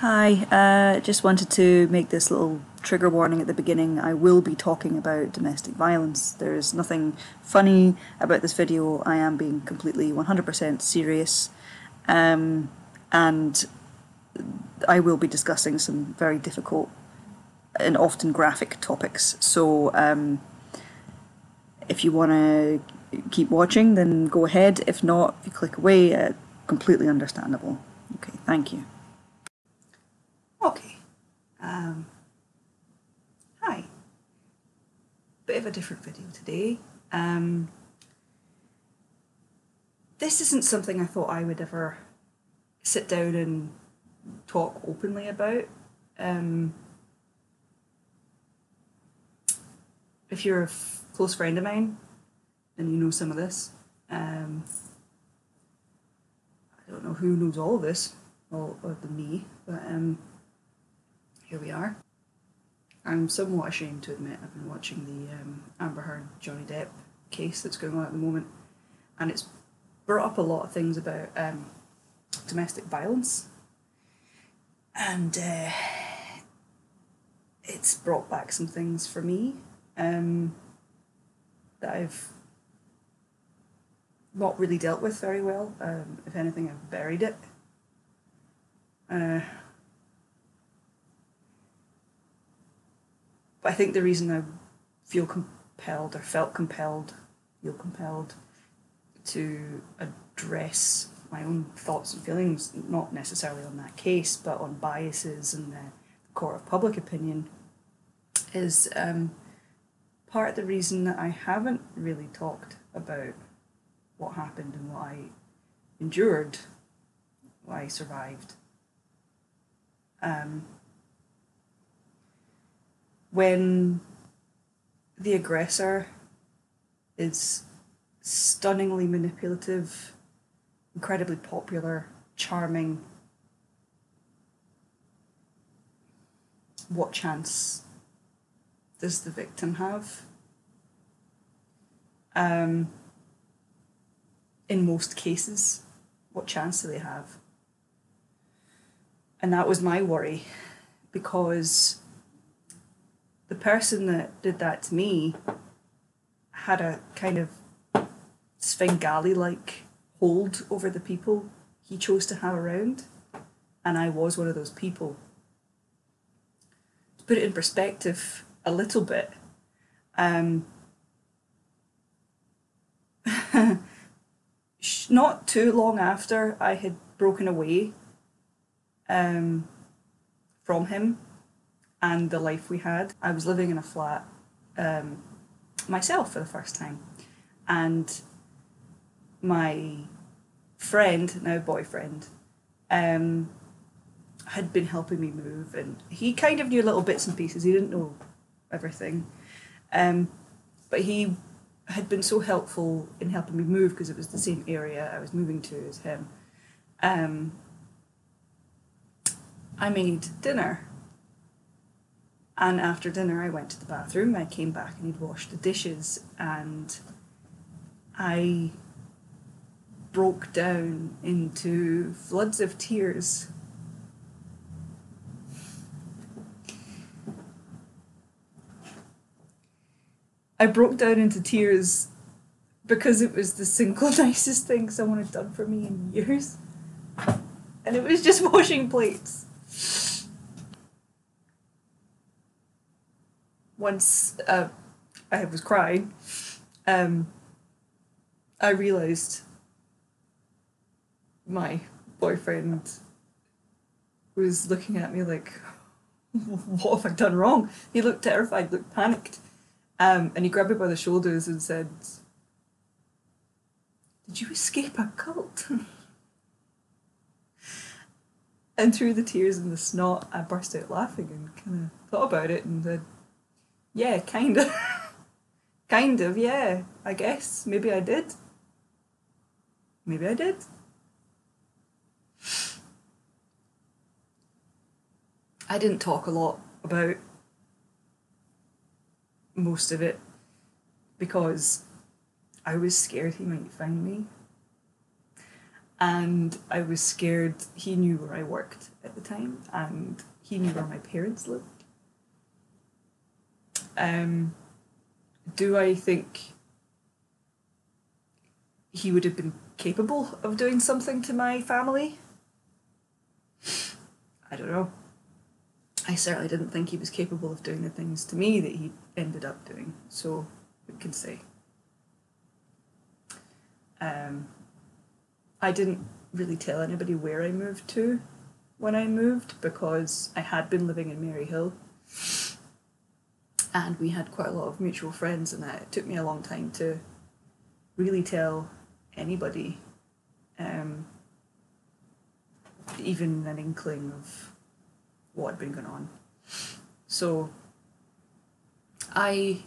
Hi, just wanted to make this little trigger warning at the beginning. I will be talking about domestic violence. There's nothing funny about this video. I am being completely 100% serious. And I will be discussing some very difficult and often graphic topics. So if you want to keep watching, then go ahead. If not, if you click away, completely understandable. Okay, thank you. Okay. Hi. Bit of a different video today. This isn't something I thought I would ever sit down and talk openly about. If you're a close friend of mine, then you know some of this. I don't know who knows all of this, all other than me, but here we are. I'm somewhat ashamed to admit I've been watching the Amber Heard Johnny Depp case that's going on at the moment, and it's brought up a lot of things about domestic violence, and it's brought back some things for me that I've not really dealt with very well. If anything, I've buried it. But I think the reason I feel compelled to address my own thoughts and feelings, not necessarily on that case, but on biases and the court of public opinion, is part of the reason that I haven't really talked about what happened and what I endured, what I survived. When the aggressor is stunningly manipulative, incredibly popular, charming, what chance does the victim have? In most cases, what chance do they have? And that was my worry, because the person that did that to me had a kind of Svengali-like hold over the people he chose to have around, and I was one of those people. To put it in perspective a little bit, not too long after I had broken away from him and the life we had, I was living in a flat myself for the first time, and my friend, now boyfriend, had been helping me move, and he kind of knew little bits and pieces. He didn't know everything, but he had been so helpful in helping me move because it was the same area I was moving to as him. I made dinner, and after dinner I went to the bathroom. I came back and he'd washed the dishes, and I broke down into floods of tears. I broke down into tears because it was the single nicest thing someone had done for me in years. And it was just washing plates. Once I was crying, I realised my boyfriend was looking at me like, what have I done wrong? He looked terrified, looked panicked. And he grabbed me by the shoulders and said, "Did you escape a cult?" And through the tears and the snot, I burst out laughing and kind of thought about it and said, yeah, kind of. Kind of, yeah, I guess. Maybe I did. Maybe I did. I didn't talk a lot about most of it because I was scared he might find me. And I was scared. He knew where I worked at the time, and he knew where my parents lived. Do I think he would have been capable of doing something to my family? I don't know. I certainly didn't think he was capable of doing the things to me that he ended up doing, so who can say? I didn't really tell anybody where I moved to when I moved, because I had been living in Maryhill and we had quite a lot of mutual friends, and it took me a long time to really tell anybody, even an inkling of what had been going on. So I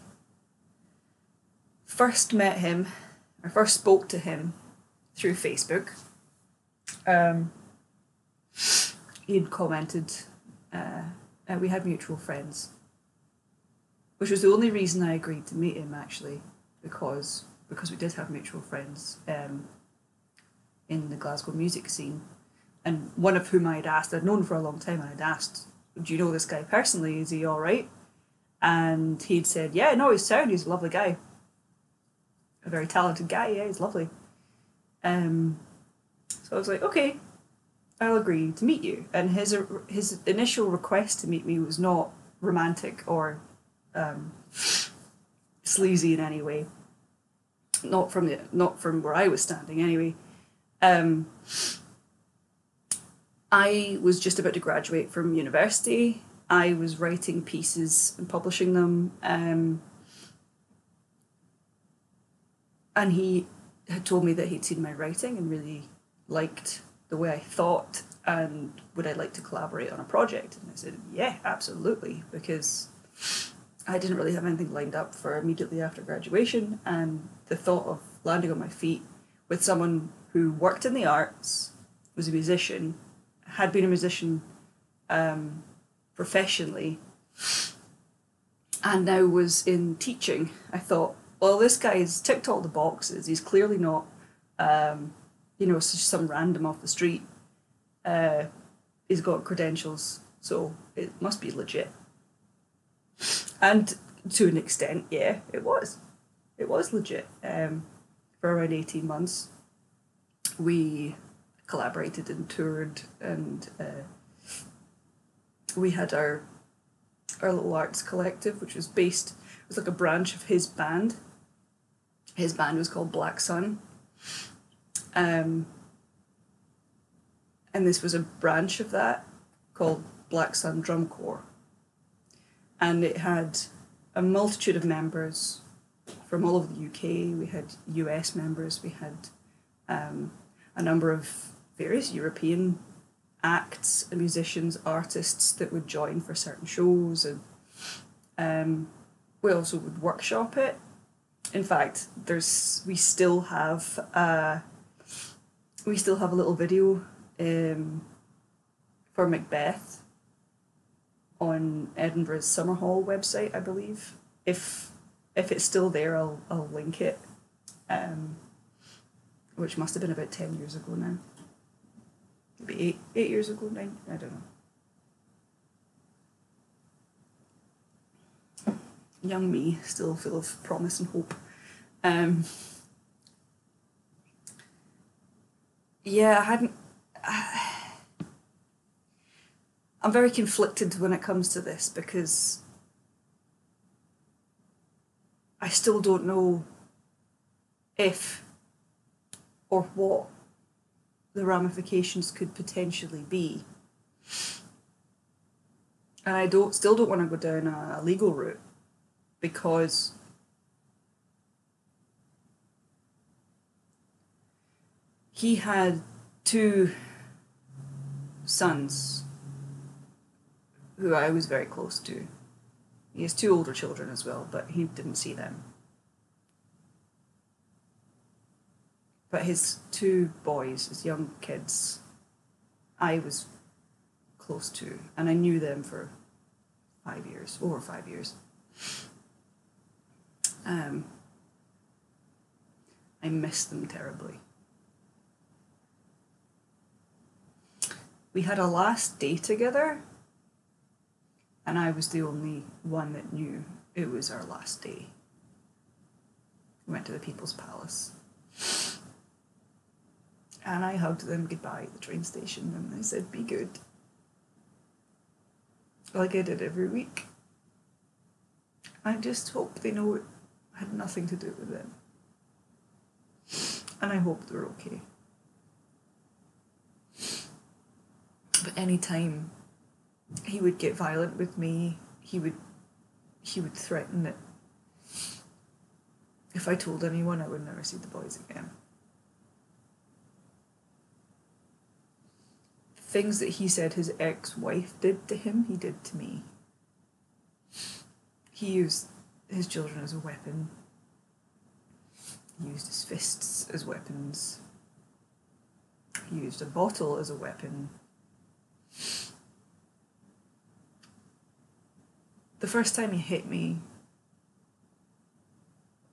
first spoke to him through Facebook. He'd commented, we had mutual friends, which was the only reason I agreed to meet him, actually, because we did have mutual friends in the Glasgow music scene, and one of whom I'd known for a long time, and I'd asked, do you know this guy personally? Is he all right? And he'd said, yeah, no, he's sound, he's a lovely guy. A very talented guy, yeah, he's lovely. So I was like, okay, I'll agree to meet you. And his initial request to meet me was not romantic or sleazy in any way. Not from where I was standing, anyway. I was just about to graduate from university. I was writing pieces and publishing them. And he had told me that he'd seen my writing and really liked the way I thought, and would I like to collaborate on a project? And I said, yeah, absolutely, because I didn't really have anything lined up for immediately after graduation, and the thought of landing on my feet with someone who worked in the arts, was a musician, had been a musician professionally, and now was in teaching, I thought, well, this guy's ticked all the boxes. He's clearly not, some random off the street. He's got credentials, so it must be legit. And to an extent, yeah, it was. It was legit. For around 18 months, we collaborated and toured, and we had our little arts collective, which was it was like a branch of his band. His band was called Black Sun. And this was a branch of that called Black Sun Drum Corps. And it had a multitude of members from all over the UK. We had US members, we had a number of various European acts and musicians, artists that would join for certain shows, and we also would workshop it. In fact, we still have a little video for Macbeth on Edinburgh's Summer Hall website, I believe. If it's still there, I'll link it. Which must have been about 10 years ago now. Maybe 8 years ago, 9, I don't know. Young me, still full of promise and hope. I'm very conflicted when it comes to this, because I still don't know if or what the ramifications could potentially be. And I still don't want to go down a legal route, because he had 2 sons who I was very close to. He has 2 older children as well, but he didn't see them. But his 2 boys, his young kids, I was close to, and I knew them for 5 years, over 5 years. I miss them terribly. We had a last day together, and I was the only one that knew it was our last day. We went to the People's Palace. And I hugged them goodbye at the train station, and I said, be good. Like I did every week. I just hope they know it had nothing to do with them. And I hope they're okay. But any time he would get violent with me, he would threaten that if I told anyone, I would never see the boys again. Things that he said his ex-wife did to him, he did to me. He used his children as a weapon. He used his fists as weapons. He used a bottle as a weapon. The first time he hit me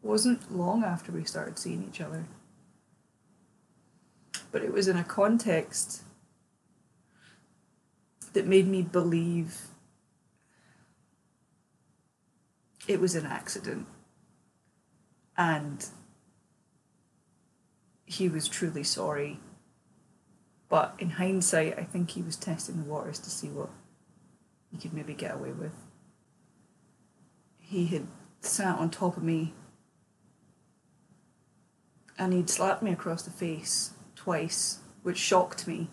wasn't long after we started seeing each other. But it was in a context that made me believe it was an accident. And he was truly sorry. But in hindsight, I think he was testing the waters to see what he could maybe get away with. He had sat on top of me and he'd slapped me across the face twice, which shocked me.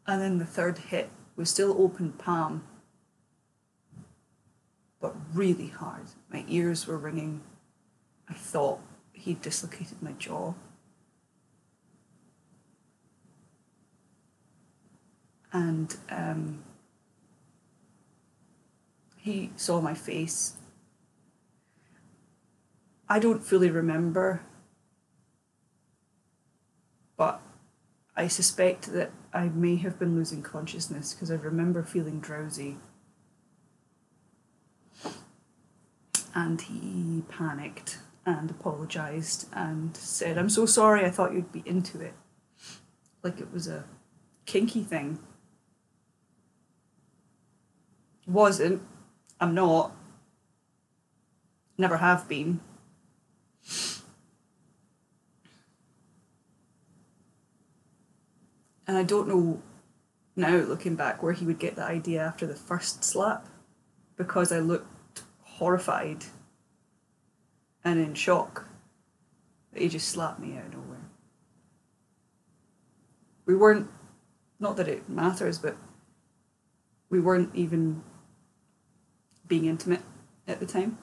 And then the third hit was still open palm, but really hard. My ears were ringing. I thought he'd dislocated my jaw. And he saw my face. I don't fully remember, but I suspect that I may have been losing consciousness because I remember feeling drowsy. And he panicked and apologised and said, "I'm so sorry, I thought you'd be into it." Like it was a kinky thing. Wasn't. I'm not. Never have been. And I don't know now, looking back, where he would get the idea after the first slap, because I looked horrified and in shock that he just slapped me out of nowhere. We weren't, not that it matters, but we weren't even being intimate at the time.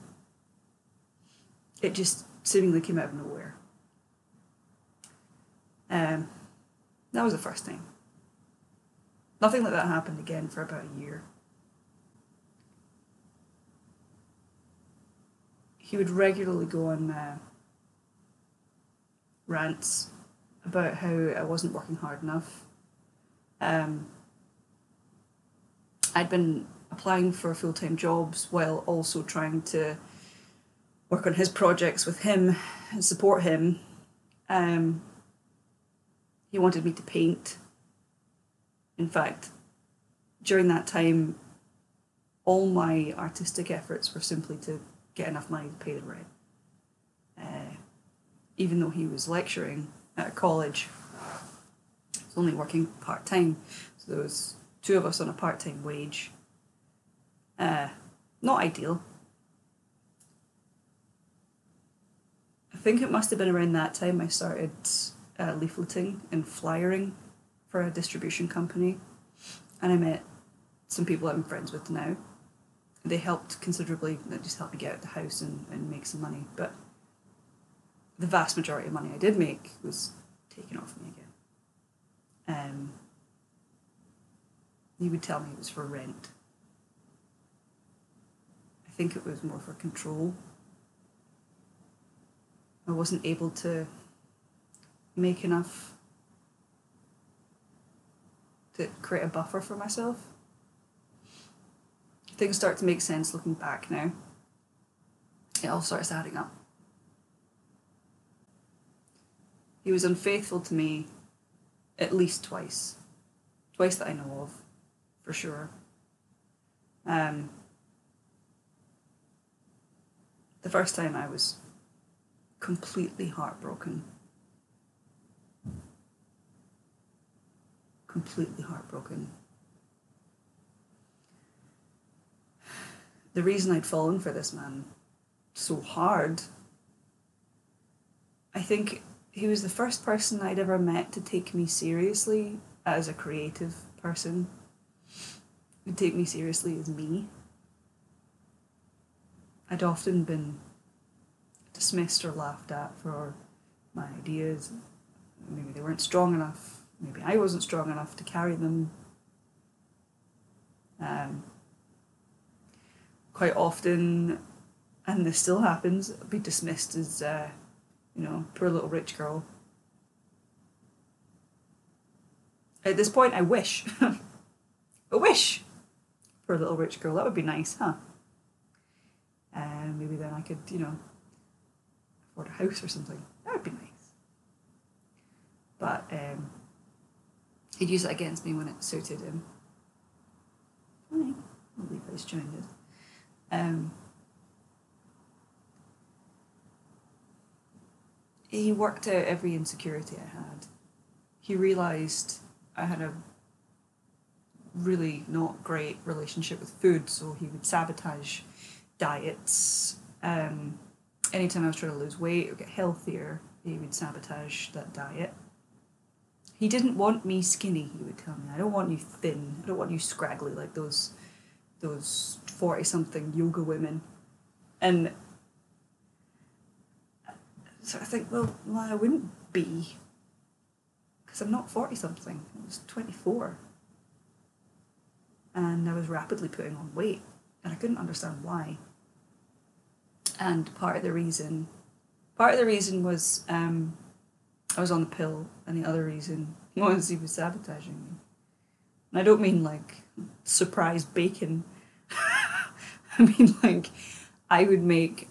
It just seemingly came out of nowhere. That was the first time. Nothing like that happened again for about a year. He would regularly go on rants about how I wasn't working hard enough. I'd been applying for full-time jobs while also trying to work on his projects with him and support him. He wanted me to paint. In fact, during that time, all my artistic efforts were simply to get enough money to pay the rent. Even though he was lecturing at a college, he was only working part-time, so there was two of us on a part-time wage. Not ideal. I think it must have been around that time I started leafleting and flyering for a distribution company, and I met some people I'm friends with now. They helped considerably. They just helped me get out of the house and make some money, but the vast majority of money I did make was taken off me again. He would tell me it was for rent. I think it was more for control. I wasn't able to make enough to create a buffer for myself. Things start to make sense looking back now. It all starts adding up. He was unfaithful to me at least twice. Twice that I know of, for sure. The first time I was completely heartbroken. Completely heartbroken. The reason I'd fallen for this man so hard, I think he was the first person I'd ever met to take me seriously as a creative person. He'd take me seriously as me. I'd often been dismissed or laughed at for my ideas. Maybe they weren't strong enough. Maybe I wasn't strong enough to carry them. Quite often, and this still happens, I'll be dismissed as, poor little rich girl. At this point, I wish. I wish. Poor little rich girl. That would be nice, huh? And maybe then I could, afford a house or something. That would be nice. But he'd use it against me when it suited him. Fine. I'll leave this joined. He worked out every insecurity I had. He realised I had a really not great relationship with food, so he would sabotage diets. Anytime I was trying to lose weight or get healthier, he would sabotage that diet. He didn't want me skinny, he would tell me. I don't want you thin. I don't want you scraggly like those 40-something yoga women. And so I think, well, I wouldn't be, because I'm not 40-something. I was 24. And I was rapidly putting on weight, and I couldn't understand why. And part of the reason was I was on the pill, and the other reason was he was sabotaging me. And I don't mean like surprise bacon. I mean like I would make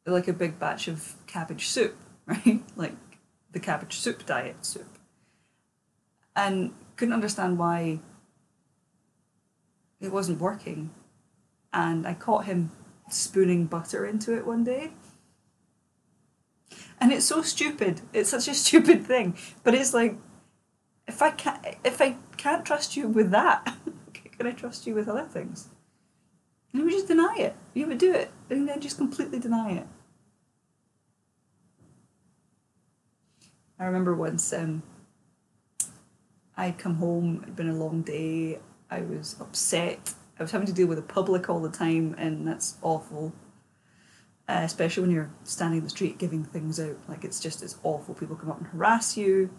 like a big batch of cabbage soup, right? Like the cabbage soup diet soup. And couldn't understand why it wasn't working. And I caught him spooning butter into it one day. And it's so stupid. It's such a stupid thing. But it's like, if I can't trust you with that, can I trust you with other things? And you would just deny it. You would do it, and then just completely deny it. I remember once I'd come home, it'd been a long day, I was upset, I was having to deal with the public all the time, and that's awful. Especially when you're standing in the street giving things out, like it's awful. People come up and harass you,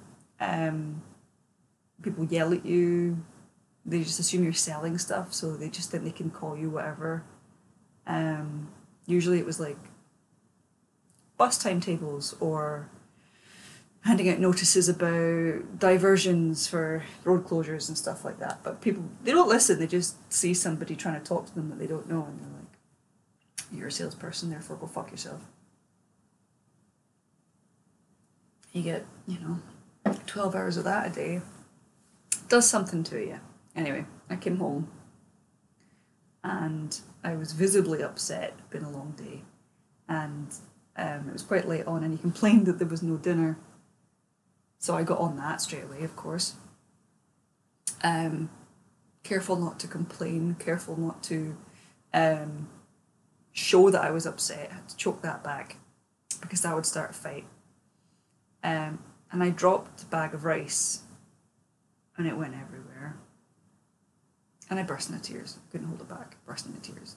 people yell at you, they just assume you're selling stuff, so they just think they can call you whatever. Usually it was like bus timetables or handing out notices about diversions for road closures and stuff like that. But people, they don't listen, they just see somebody trying to talk to them that they don't know, and they're like, you're a salesperson, therefore go fuck yourself. You get, 12 hours of that a day. It does something to you. Anyway, I came home and I was visibly upset. It'd been a long day. And it was quite late on, and he complained that there was no dinner. So I got on that straight away, of course. Careful not to complain, careful not to show that I was upset. I had to choke that back because that would start a fight. And I dropped a bag of rice and it went everywhere. And I burst into tears. Couldn't hold it back. Burst into tears.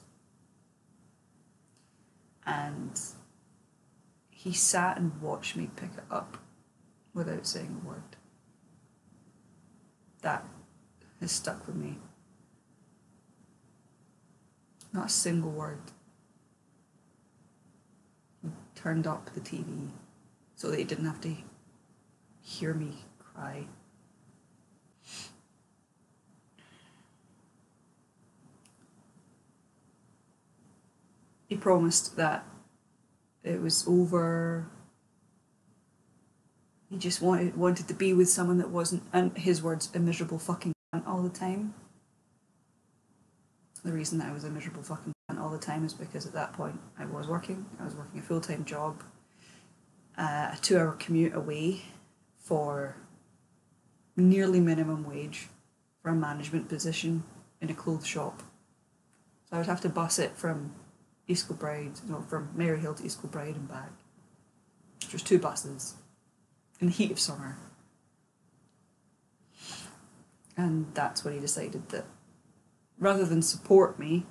And he sat and watched me pick it up without saying a word. That has stuck with me. Not a single word. He turned up the TV so that he didn't have to hear me cry. He promised that it was over, He just wanted to be with someone that wasn't, and his words, a miserable fucking cunt all the time. The reason that I was a miserable fucking cunt all the time is because at that point I was working a full-time job, a 2-hour commute away for nearly minimum wage for a management position in a clothes shop. So I would have to bus it from from Maryhill to East Kilbride and back. Which was 2 buses in the heat of summer. And that's when he decided that rather than support me,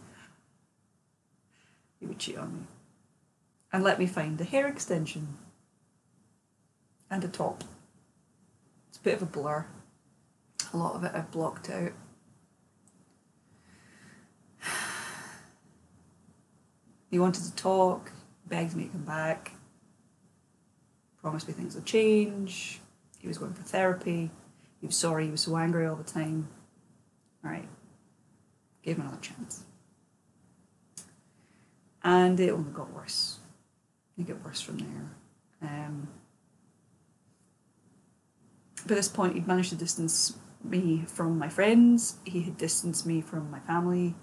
he would cheat on me. And let me find a hair extension. And a top. It's a bit of a blur. A lot of it I've blocked out. He wanted to talk, begged me to come back, promised me things would change, he was going for therapy, he was sorry, he was so angry all the time. Alright, gave him another chance. And it only got worse. It got worse from there. By this point, he'd managed to distance me from my friends, he had distanced me from my family,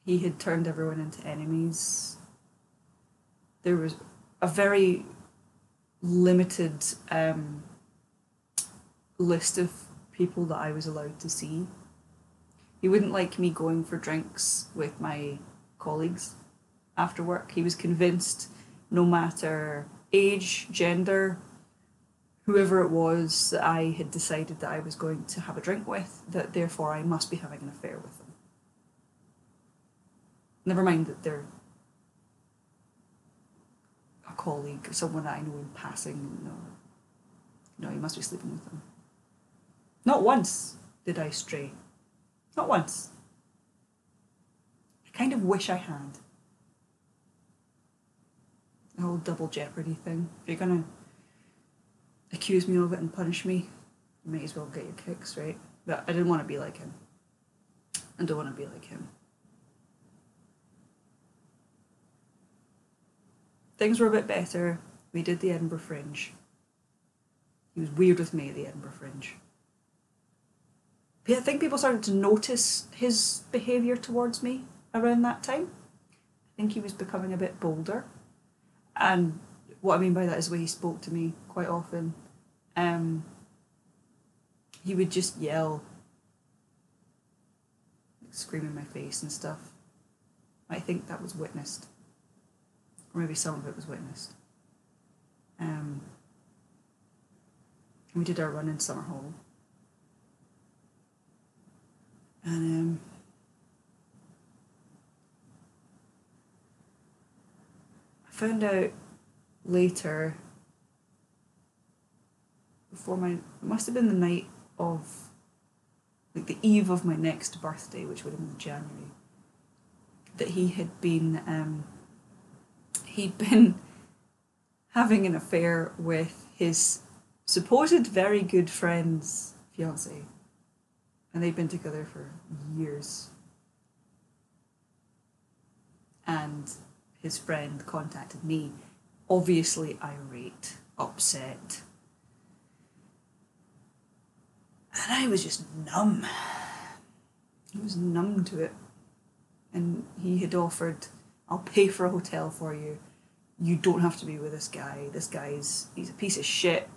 he had turned everyone into enemies. There was a very limited list of people that I was allowed to see. He wouldn't like me going for drinks with my colleagues after work. He was convinced no matter age, gender, whoever it was that I had decided that I was going to have a drink with, that therefore I must be having an affair with them. Never mind that they're a colleague or someone that I know in passing. No, you must be sleeping with them. Not once did I stray. Not once. I kind of wish I had. The whole double jeopardy thing. If you're gonna accuse me of it and punish me, you might as well get your kicks, right? But I didn't want to be like him. I don't want to be like him. Things were a bit better. We did the Edinburgh Fringe. He was weird with me at the Edinburgh Fringe. I think people started to notice his behaviour towards me around that time. I think he was becoming a bit bolder. And what I mean by that is the way he spoke to me quite often. He would just yell, scream in my face and stuff. I think that was witnessed. Or maybe some of it was witnessed. We did our run in Summerhall. And I found out later, it must have been the night of, like the eve of my next birthday, which would have been January, that he'd been having an affair with his supposed very good friend's fiancée. And they'd been together for years. And his friend contacted me, obviously irate, upset. And I was just numb. I was numb to it. And he had offered, I'll pay for a hotel for you. You don't have to be with this guy. He's a piece of shit.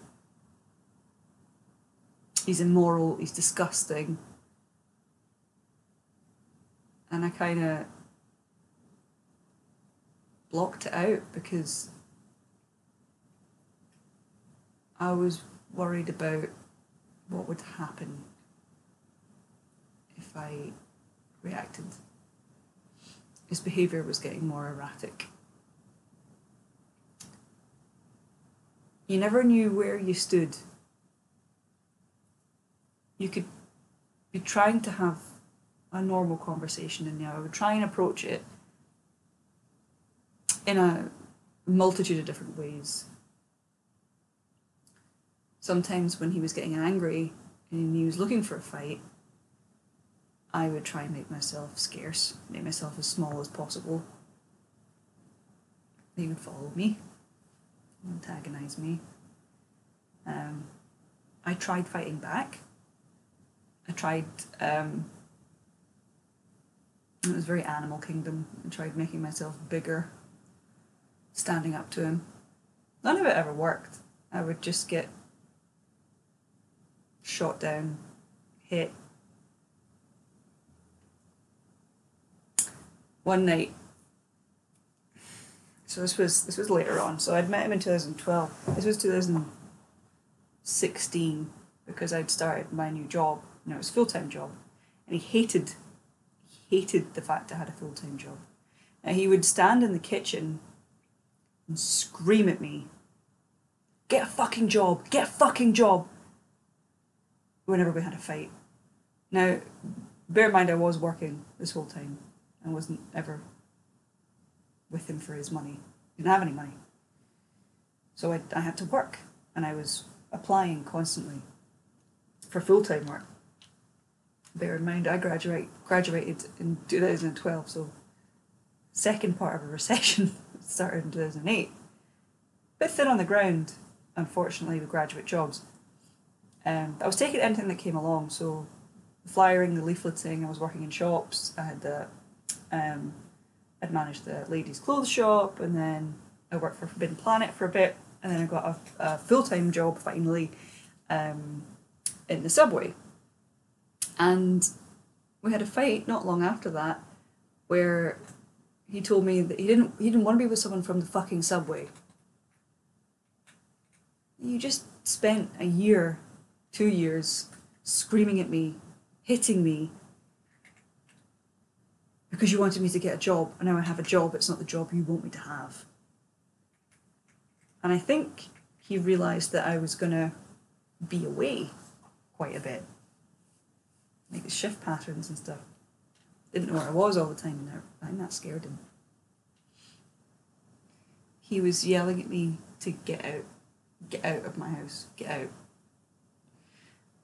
He's immoral, he's disgusting. And I kind of blocked it out because I was worried about what would happen if I reacted. His behaviour was getting more erratic. You never knew where you stood. You could be trying to have a normal conversation, and I would try and approach it in a multitude of different ways. Sometimes when he was getting angry and he was looking for a fight, I would try and make myself scarce, make myself as small as possible. He would follow me, antagonise me. I tried fighting back. I tried, it was very Animal Kingdom. I tried making myself bigger, standing up to him. None of it ever worked. I would just get shot down, hit. One night, so this was later on, so I'd met him in 2012. This was 2016 because I'd started my new job, and it was a full-time job, and he hated the fact I had a full-time job. Now he would stand in the kitchen and scream at me, get a fucking job, whenever we had a fight. Now, bear in mind I was working this whole time. I wasn't ever with him for his money. He didn't have any money. So I had to work, and I was applying constantly for full-time work. Bear in mind I graduated in 2012, so second part of a recession started in 2008. Bit thin on the ground, unfortunately, with graduate jobs. I was taking anything that came along, so the flyering, the leafleting, I was working in shops, I had I'd managed the ladies' clothes shop, and then I worked for Forbidden Planet for a bit, and then I got a full-time job finally in the subway. And we had a fight not long after that where he told me that he didn't want to be with someone from the fucking subway. You just spent a year, 2 years, screaming at me, hitting me, because you wanted me to get a job, and now I have a job, it's not the job you want me to have. And I think he realised that I was going to be away quite a bit. Like the shift patterns and stuff. Didn't know where I was all the time, and I think that scared him. He was yelling at me to get out of my house, get out.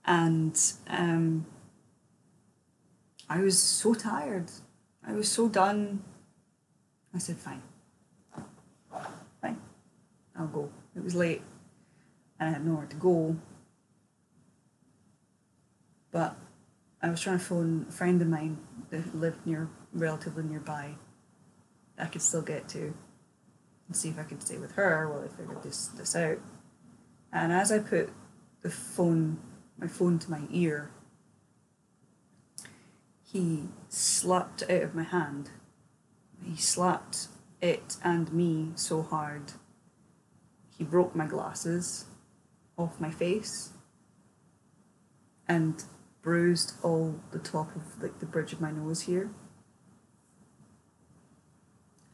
And I was so tired. I was so done. I said, fine, I'll go. It was late and I had nowhere to go. But I was trying to phone a friend of mine that lived relatively nearby that I could still get to and see if I could stay with her while I figured this out. And as I put my phone to my ear, he slapped it out of my hand. He slapped it and me so hard, he broke my glasses off my face and bruised all the top of like the bridge of my nose here.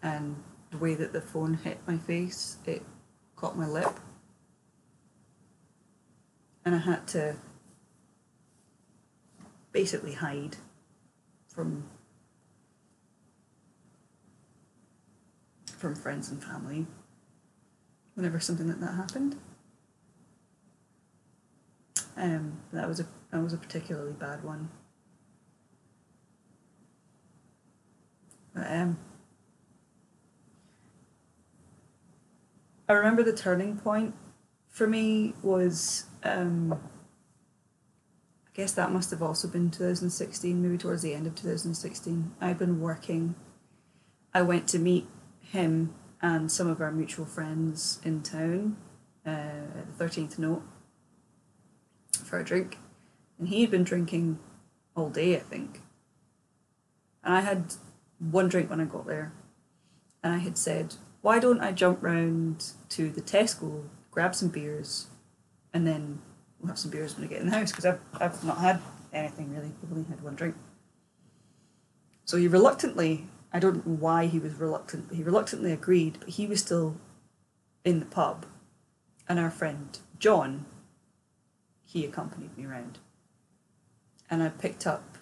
And the way that the phone hit my face, it caught my lip. And I had to basically hide from friends and family whenever something like that happened. That was a particularly bad one. But I remember the turning point for me was I guess that must have also been 2016, maybe towards the end of 2016. I'd been working. I went to meet him and some of our mutual friends in town at the 13th Note for a drink. And he had been drinking all day, I think. And I had one drink when I got there. And I had said, why don't I jump round to the Tesco, grab some beers, and then we'll have some beers when I get in the house, because I've not had anything really. I've only had one drink. So he reluctantly, I don't know why he was reluctant, but he reluctantly agreed, but he was still in the pub. And our friend John, he accompanied me around. And I picked up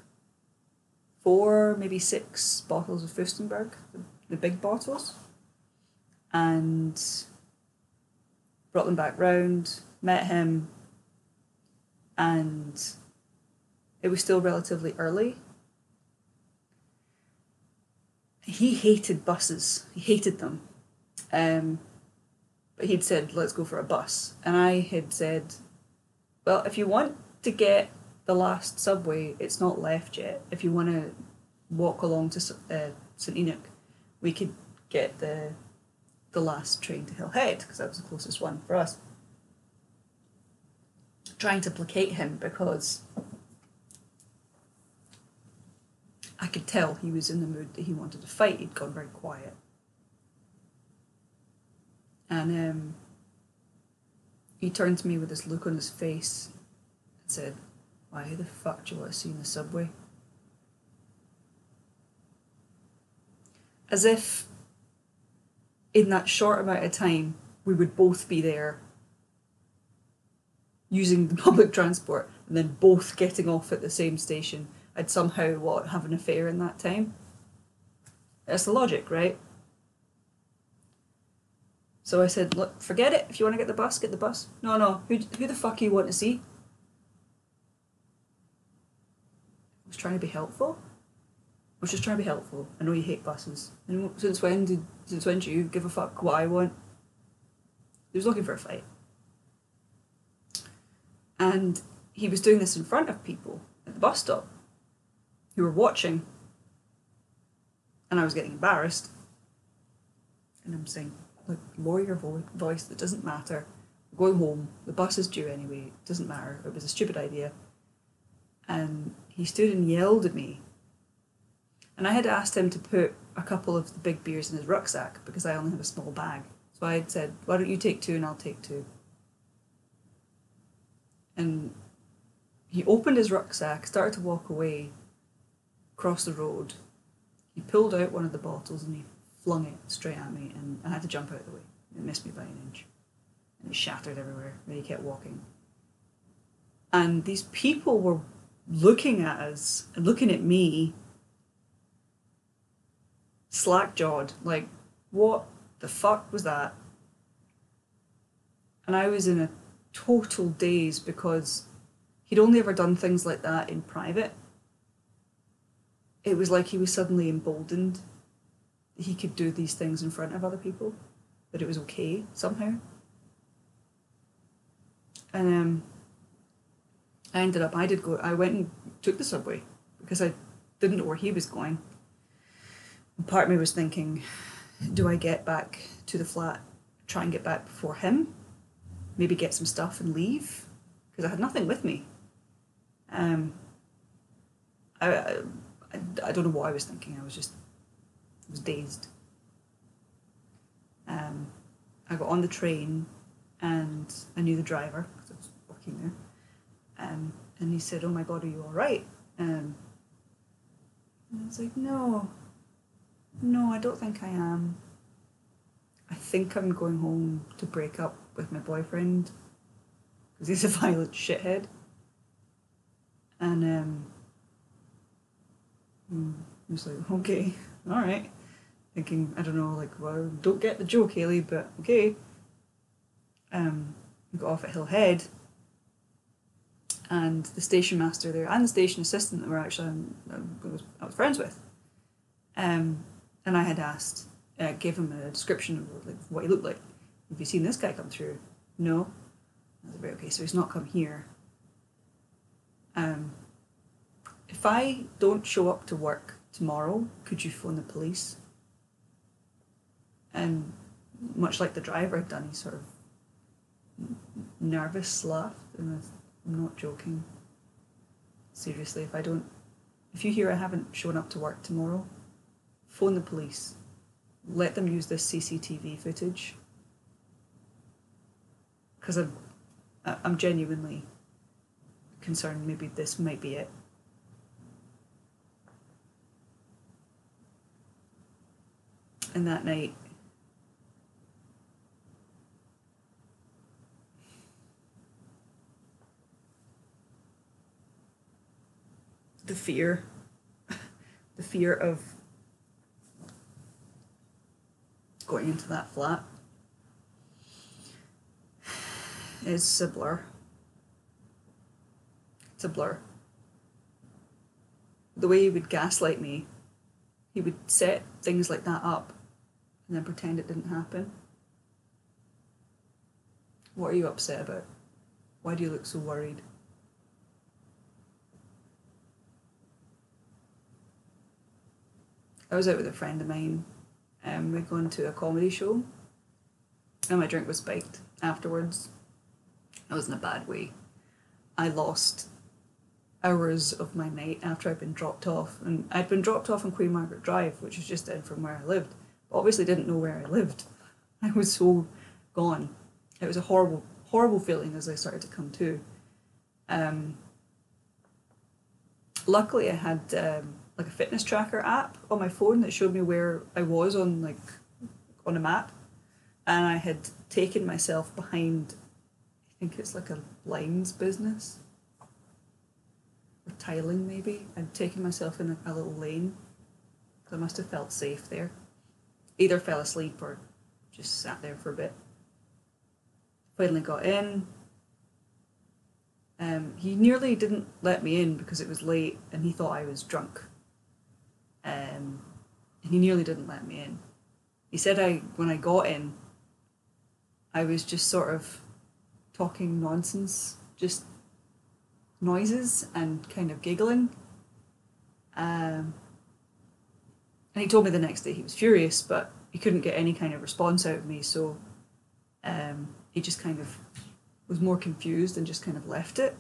4, maybe 6 bottles of Fürstenberg, the big bottles, and brought them back round, met him, and it was still relatively early. He hated buses. He hated them. But But he'd said, let's go for a bus. And I had said, well, if you want to get the last subway, it's not left yet. If you want to walk along to St Enoch, we could get the last train to Hillhead, because that was the closest one for us. Trying to placate him, because I could tell he was in the mood that he wanted to fight. He'd gone very quiet. And he turned to me with this look on his face and said, why the fuck do you want to see in the subway? As if in that short amount of time we would both be there using the public transport and then both getting off at the same station. I'd somehow, have an affair in that time? That's the logic, right? So I said, look, forget it. If you want to get the bus, get the bus. No, who the fuck do you want to see? I was trying to be helpful. I was just trying to be helpful. I know you hate buses. And since when do you give a fuck what I want? He was looking for a fight. And he was doing this in front of people at the bus stop who were watching. And I was getting embarrassed. And I'm saying, look, lower your voice, it doesn't matter. We're going home, the bus is due anyway, it doesn't matter, it was a stupid idea. And he stood and yelled at me. And I had asked him to put a couple of the big beers in his rucksack because I only have a small bag. So I had said, why don't you take 2 and I'll take 2. And he opened his rucksack, started to walk away, across the road. He pulled out one of the bottles and he flung it straight at me, and I had to jump out of the way. It missed me by an inch. And it shattered everywhere, and he kept walking. And these people were looking at us, and looking at me, slack-jawed, like, what the fuck was that? And I was in a total daze because he'd only ever done things like that in private. It was like he was suddenly emboldened. He could do these things in front of other people, that it was okay somehow. And I went and took the subway because I didn't know where he was going. And part of me was thinking, do I get back to the flat, try and get back before him, maybe get some stuff and leave? Because I had nothing with me. I don't know what I was thinking. I was dazed. I got on the train and I knew the driver because I was working there. And he said, oh my God, are you all right? And I was like, no, I don't think I am. I think I'm going home to break up with my boyfriend because he's a violent shithead. And I was like, okay, all right. Thinking, I don't know, like, well, don't get the joke, Hayley, but okay. We got off at Hillhead, and the station master there and the station assistant that were actually I was friends with, and I had asked, gave him a description of like what he looked like. Have you seen this guy come through? No. I was like, okay, so he's not come here. If I don't show up to work tomorrow, could you phone the police? And much like the driver had done, he sort of nervous laughed, and I'm not joking. Seriously, if you hear I haven't shown up to work tomorrow, phone the police. Let them use this CCTV footage. Because I'm genuinely concerned maybe this might be it. And that night, the fear of going into that flat is a blur. It's a blur. The way he would gaslight me, he would set things like that up and then pretend it didn't happen. What are you upset about? Why do you look so worried? I was out with a friend of mine, and we'd gone to a comedy show, and my drink was spiked afterwards. I was in a bad way. I lost hours of my night after I'd been dropped off, and I'd been dropped off on Queen Margaret Drive, which was just down from where I lived, but obviously didn't know where I lived. I was so gone. It was a horrible, horrible feeling as I started to come to. Luckily, I had like a fitness tracker app on my phone that showed me where I was on a map, and I had taken myself behind, I think it's like a blinds business or tiling maybe. I'd taken myself in a little lane, so I must have felt safe there. Either fell asleep or just sat there for a bit. Finally got in. He nearly didn't let me in because it was late and he thought I was drunk. And he nearly didn't let me in. He said when I got in, I was just sort of talking nonsense, just noises and kind of giggling. And he told me the next day he was furious, but he couldn't get any kind of response out of me, so he just kind of was more confused and just kind of left it.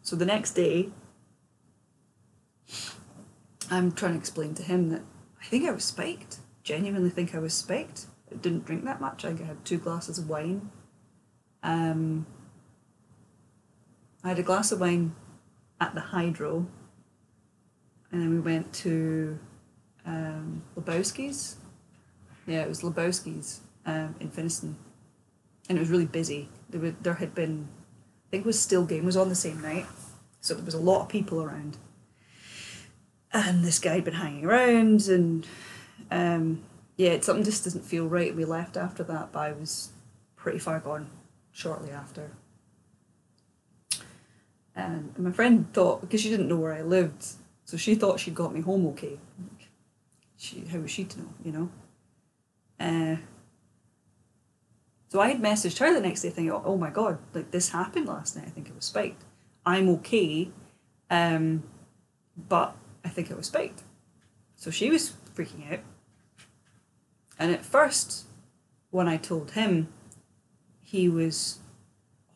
So the next day, I'm trying to explain to him that I think I was spiked. Genuinely think I was spiked. I didn't drink that much. I think I had 2 glasses of wine. I had a glass of wine at the Hydro, and then we went to Lebowski's. Yeah, it was Lebowski's in Finiston, and it was really busy. There had been, I think it was Still Game was on the same night, so there was a lot of people around. And this guy had been hanging around, and something just doesn't feel right. We left after that, but I was pretty far gone shortly after. And my friend thought, because she didn't know where I lived, so she thought she'd got me home okay. How was she to know, you know? So I had messaged her the next day thinking, oh my god, like this happened last night, I think it was spiked. I'm okay, but I think it was spiked. So she was freaking out. And at first, when I told him, he was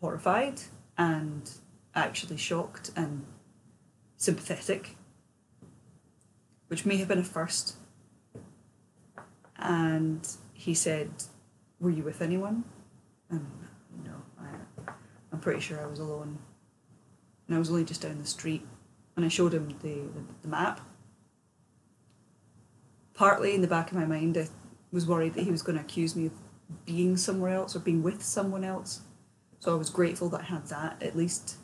horrified and actually shocked and sympathetic, which may have been a first. And he said, were you with anyone? And no, I'm pretty sure I was alone. And I was only just down the street. And I showed him the map. Partly in the back of my mind, I was worried that he was going to accuse me of being somewhere else or being with someone else. So I was grateful that I had that, at least,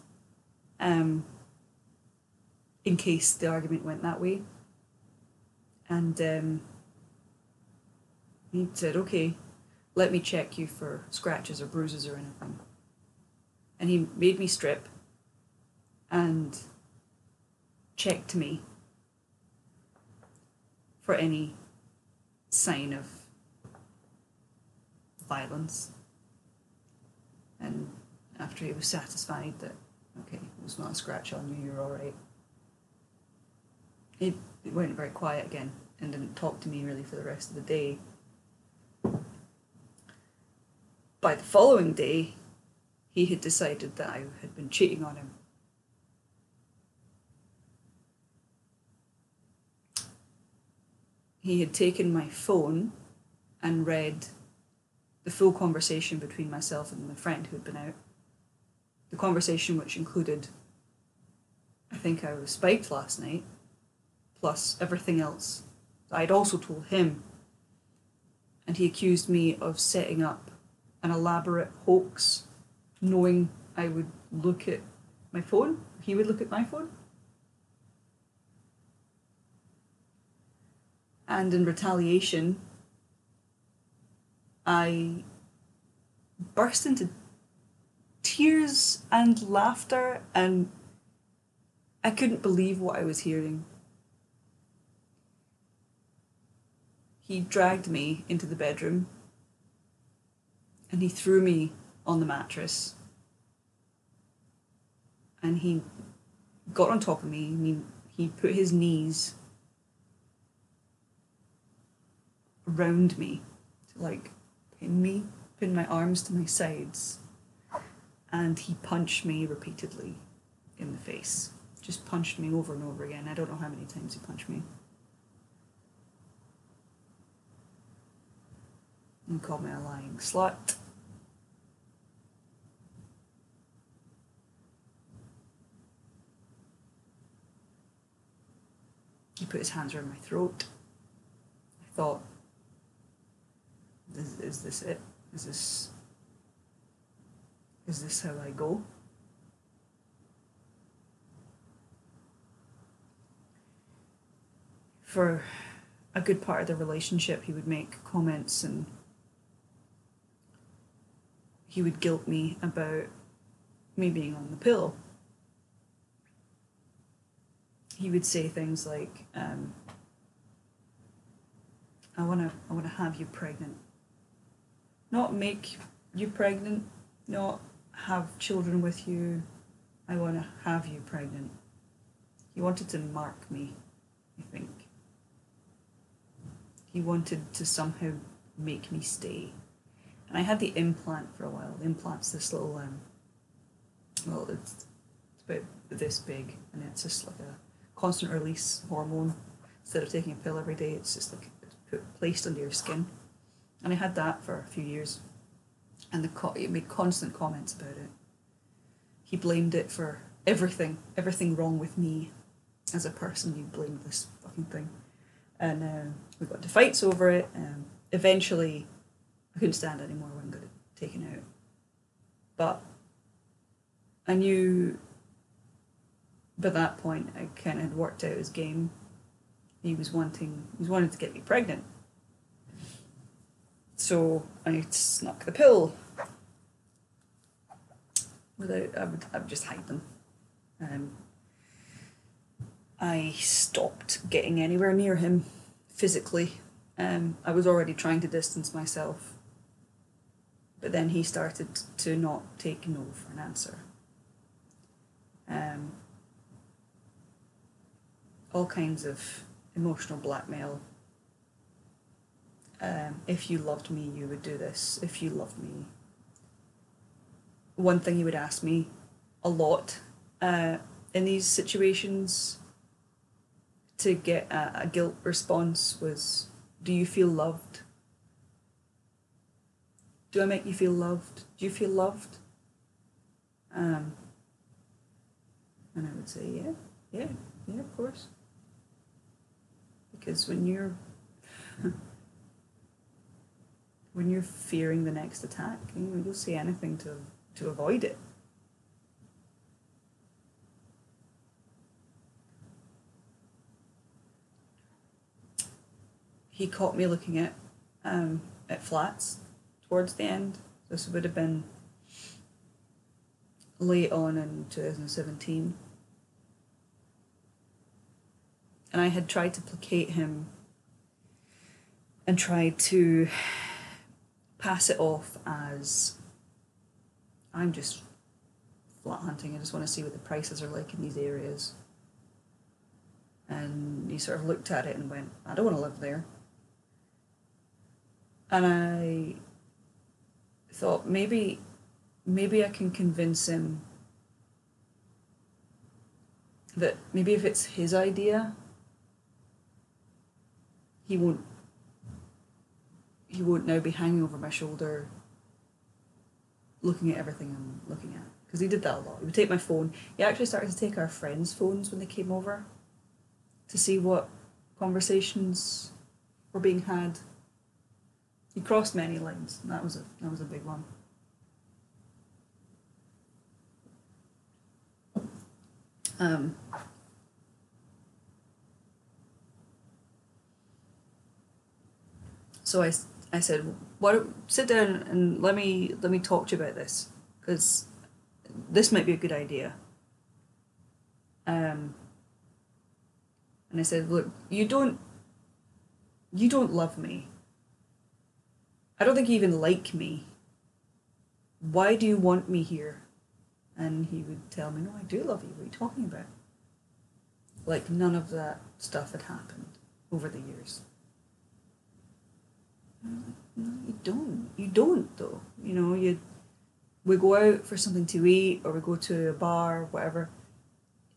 in case the argument went that way. And he said, okay, let me check you for scratches or bruises or anything. And he made me strip and checked me for any sign of violence. And after he was satisfied that, okay, it was not a scratch on you, you're alright, it went very quiet again and didn't talk to me really for the rest of the day. By the following day, he had decided that I had been cheating on him. He had taken my phone and read the full conversation between myself and my friend who had been out. The conversation which included, I think I was spiked last night, plus everything else that I'd also told him. And he accused me of setting up an elaborate hoax, knowing I would look at my phone, he would look at my phone. And in retaliation, I burst into tears and laughter, and I couldn't believe what I was hearing. He dragged me into the bedroom and he threw me on the mattress, and he got on top of me, and he put his knees around me to like pin my arms to my sides, and he punched me repeatedly in the face. Just punched me over and over again. I don't know how many times he punched me. And called me a lying slut. He put his hands around my throat. I thought, is this it? Is this how I go? For a good part of the relationship, he would make comments and he would guilt me about me being on the pill. He would say things like, I wanna have you pregnant. Not make you pregnant, not have children with you. I wanna have you pregnant. He wanted to mark me, I think. He wanted to somehow make me stay. And I had the implant for a while. The implant's this little, it's about this big, and it's just like a constant release hormone. Instead of taking a pill every day, it's just like it's placed under your skin. And I had that for a few years, and he made constant comments about it. He blamed it for everything wrong with me as a person. You blamed this fucking thing, and we got into fights over it. Eventually, I couldn't stand it anymore when I got it taken out. But I knew by that point I kind of had worked out his game. He was wanting to get me pregnant. So I snuck the pill. I would just hide them. I stopped getting anywhere near him physically. I was already trying to distance myself. But then he started to not take no for an answer. All kinds of emotional blackmail. If you loved me, you would do this. If you loved me. One thing he would ask me a lot in these situations to get a guilt response was, do you feel loved? Do I make you feel loved? Do you feel loved? And I would say, yeah, of course. Because when you're fearing the next attack, you'll say anything to avoid it. He caught me looking at flats towards the end. This would have been late on in 2017. And I had tried to placate him and tried to pass it off as, I'm just flat hunting, I just want to see what the prices are like in these areas. And he sort of looked at it and went, I don't want to live there. And I thought, maybe I can convince him that maybe if it's his idea, he won't now be hanging over my shoulder looking at everything I'm looking at. Because he did that a lot. He would take my phone. He actually started to take our friends' phones when they came over to see what conversations were being had. He crossed many lines, and that was a big one. So I said, sit down and let me talk to you about this, because this might be a good idea. And I said, look, you don't love me. I don't think you even like me. why do you want me here? And he would tell me, no, I do love you. What are you talking about? Like none of that stuff had happened over the years. No, you don't. You don't, though. You know, we go out for something to eat or we go to a bar, or whatever.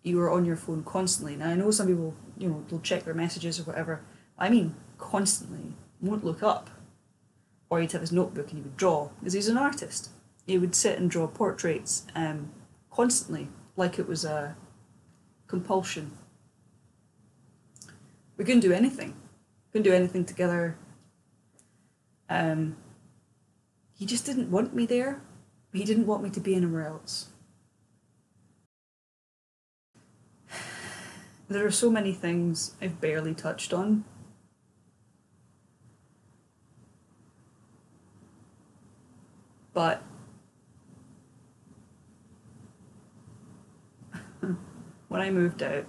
You are on your phone constantly. Now, I know some people, you know, they'll check their messages or whatever. I mean, constantly. Won't look up. Or he'd have his notebook and he would draw, because he's an artist. He would sit and draw portraits constantly, like it was a compulsion. We couldn't do anything. Couldn't do anything together. He just didn't want me there. He didn't want me to be anywhere else. There are so many things I've barely touched on. But when I moved out,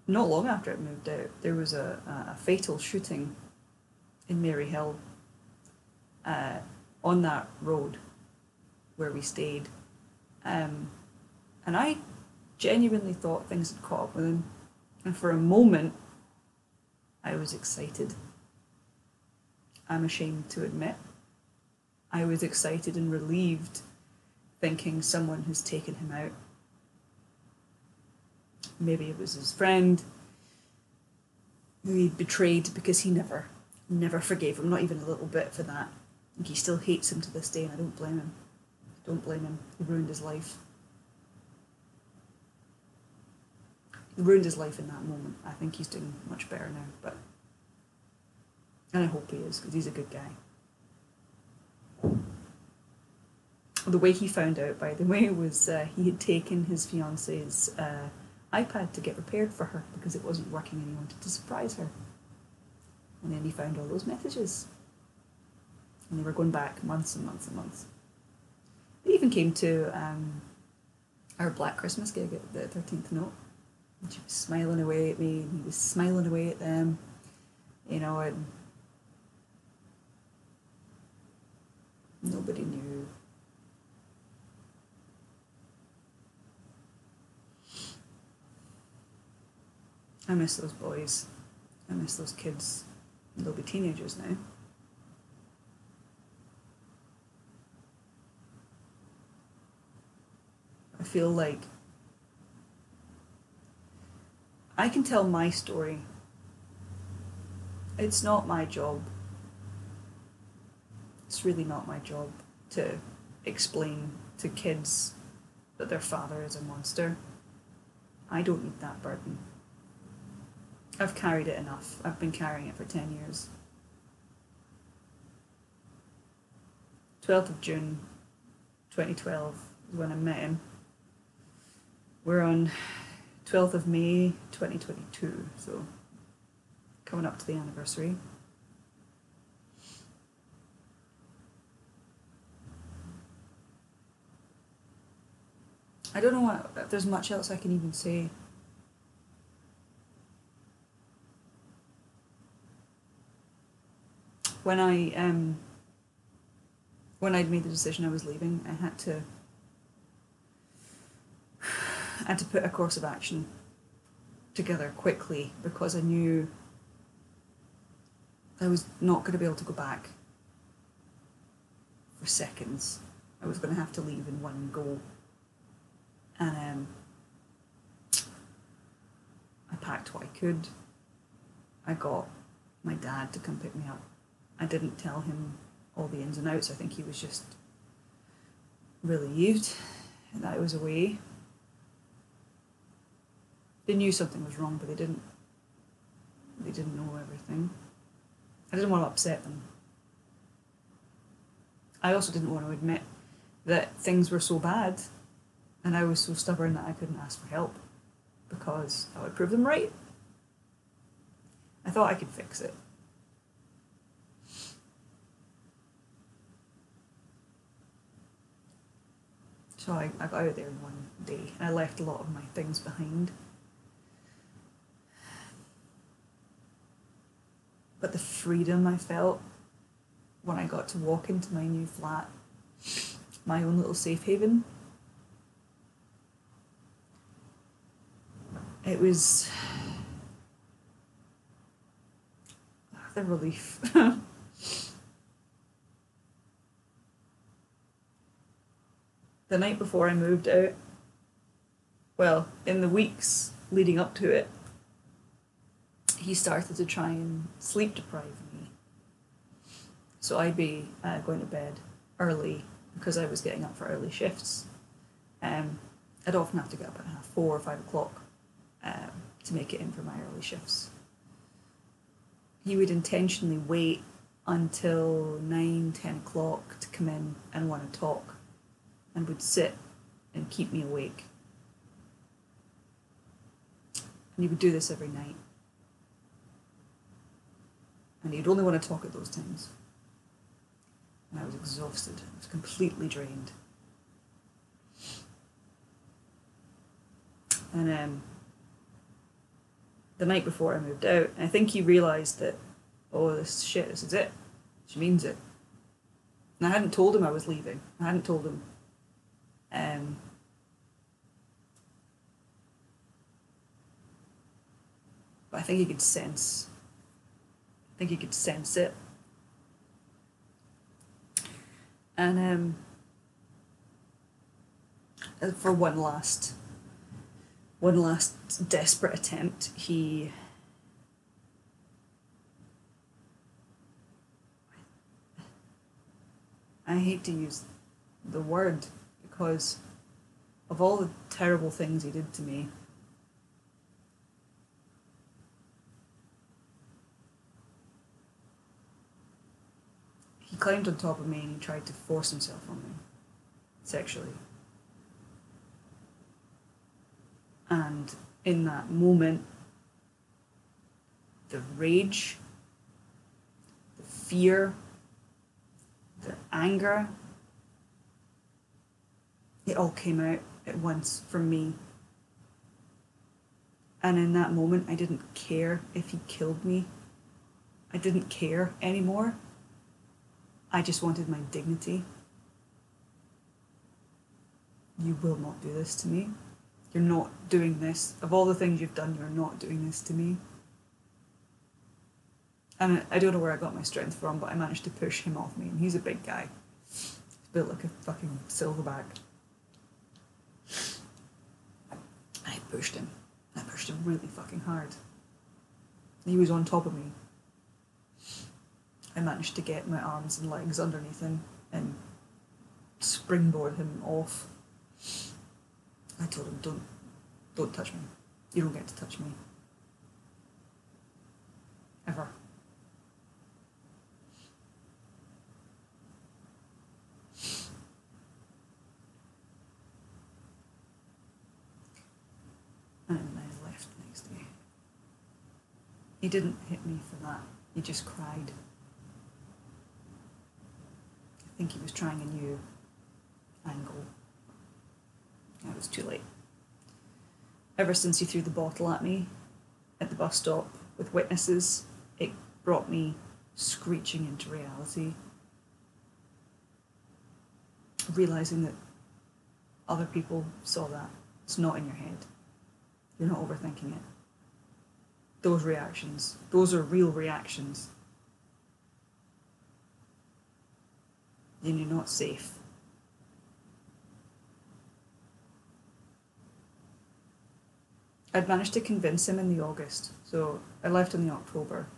not long after I moved out, there was a fatal shooting in Maryhill on that road where we stayed. And I genuinely thought things had caught up with him. And for a moment, I was excited. I'm ashamed to admit. I was excited and relieved, thinking someone has taken him out. Maybe it was his friend who he betrayed, because he never forgave him, not even a little bit for that. He still hates him to this day, and I don't blame him. Don't blame him. He ruined his life. He ruined his life in that moment. I think he's doing much better now, and I hope he is, because he's a good guy. The way he found out, by the way, was he had taken his fiance's iPad to get repaired for her because it wasn't working and he wanted to surprise her. And then he found all those messages. And they were going back months and months and months. They even came to our Black Christmas gig at the 13th Note. And she was smiling away at me and he was smiling away at them. You know, and nobody knew. I miss those boys. I miss those kids. They'll be teenagers now. I feel like I can tell my story. It's not my job. It's really not my job to explain to kids that their father is a monster. I don't need that burden. I've carried it enough. I've been carrying it for 10 years. 12th of June 2012 is when I met him. We're on 12th of May 2022, so coming up to the anniversary. I don't know if there's much else I can even say. When I'd made the decision I was leaving, I had to put a course of action together quickly, because I knew I was not going to be able to go back for seconds. I was going to have to leave in one go. And I packed what I could. I got my dad to come pick me up. I didn't tell him all the ins and outs. I think he was just relieved that I was away. They knew something was wrong, but they didn't know everything. I didn't want to upset them. I also didn't want to admit that things were so bad, and I was so stubborn that I couldn't ask for help, because I would prove them right. I thought I could fix it. So I got out there in one day, and I left a lot of my things behind. freedom I felt when I got to walk into my new flat, my own little safe haven. It was the relief. The night before I moved out, well, in the weeks leading up to it, he started to try and sleep deprive me. So I'd be going to bed early because I was getting up for early shifts. I'd often have to get up at 4 or 5 o'clock to make it in for my early shifts. He would intentionally wait until 9, 10 o'clock to come in and want to talk, and would sit and keep me awake. And he would do this every night. And he'd only want to talk at those times. And I was exhausted. I was completely drained. And the night before I moved out, I think he realised that, oh, this is it. She means it. And I hadn't told him I was leaving. I hadn't told him. But I think he could sense. I think he could sense it. And for one last desperate attempt, I hate to use the word because of all the terrible things he did to me. He climbed on top of me and he tried to force himself on me sexually. And in that moment, the rage, the fear, the anger, it all came out at once from me. And in that moment, I didn't care if he killed me. I didn't care anymore. I just wanted my dignity. You will not do this to me. You're not doing this. Of all the things you've done, you're not doing this to me. And I don't know where I got my strength from, but I managed to push him off me. And he's a big guy. He's built like a fucking silverback. I pushed him. I pushed him really fucking hard. He was on top of me. I managed to get my arms and legs underneath him and springboard him off. I told him, don't touch me. You don't get to touch me. Ever. And I left the next day. He didn't hit me for that. He just cried. I think he was trying a new angle. It was too late. Ever since he threw the bottle at me at the bus stop with witnesses, it brought me screeching into reality. Realising that other people saw that. It's not in your head. You're not overthinking it. Those reactions, those are real reactions. And you're not safe. I'd managed to convince him in the August, so I left in the October.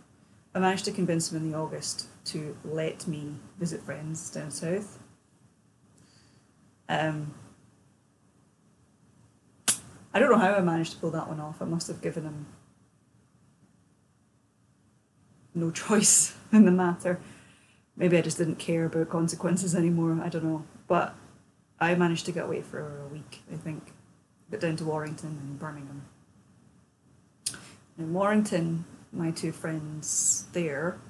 I managed to convince him in the August to let me visit friends down south. I don't know how I managed to pull that one off. I must have given him no choice in the matter. Maybe I just didn't care about consequences anymore, I don't know. But I managed to get away for a week, I think. Got down to Warrington and Birmingham. In Warrington, my two friends there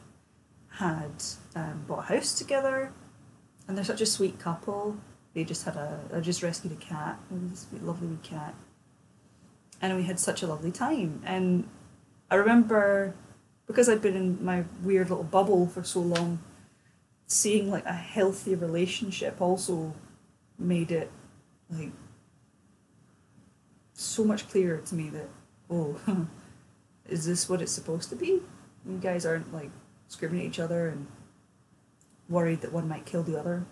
had bought a house together, and they're such a sweet couple. They just just rescued a cat, a lovely wee cat. And we had such a lovely time. And I remember because I'd been in my weird little bubble for so long, seeing like a healthy relationship also made it like so much clearer to me that, oh, is this what it's supposed to be? You guys aren't like screaming at each other and worried that one might kill the other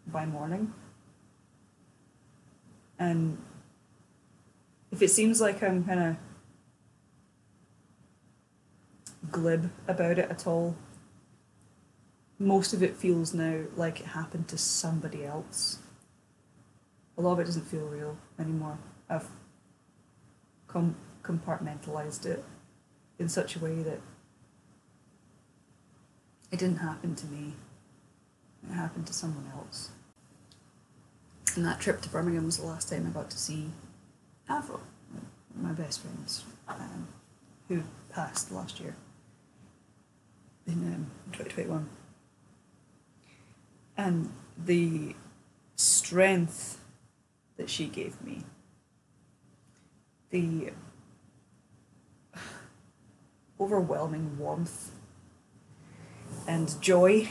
by morning. And if it seems like I'm kind of glib about it at all, most of it feels now like it happened to somebody else. A lot of it doesn't feel real anymore. I've compartmentalized it in such a way that it didn't happen to me. It happened to someone else. And that trip to Birmingham was the last time I got to see Avril, my best friends, who passed last year in 2021. And the strength that she gave me, the overwhelming warmth and joy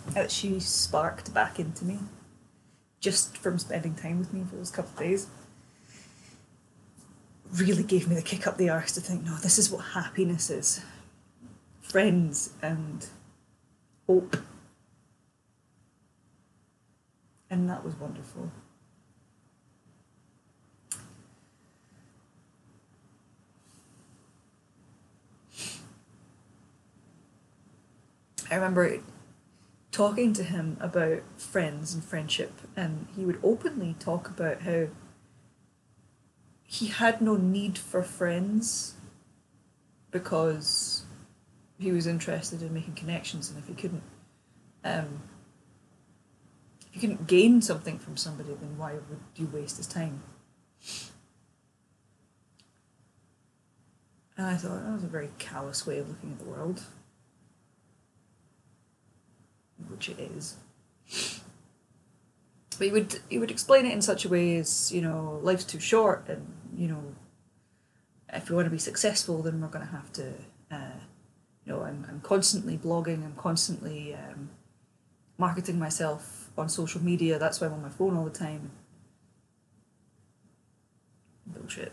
that she sparked back into me just from spending time with me for those couple of days really gave me the kick up the arse to think, no, this is what happiness is. Friends and hope. And that was wonderful. I remember talking to him about friends and friendship, and he would openly talk about how he had no need for friends because he was interested in making connections, and if he couldn't gain something from somebody, then why would you waste his time? And I thought that was a very callous way of looking at the world. Which it is. But he would explain it in such a way as, you know, life's too short, and, you know, if we want to be successful, then we're going to have to, you know, I'm constantly blogging, I'm constantly marketing myself on social media, that's why I'm on my phone all the time. Bullshit.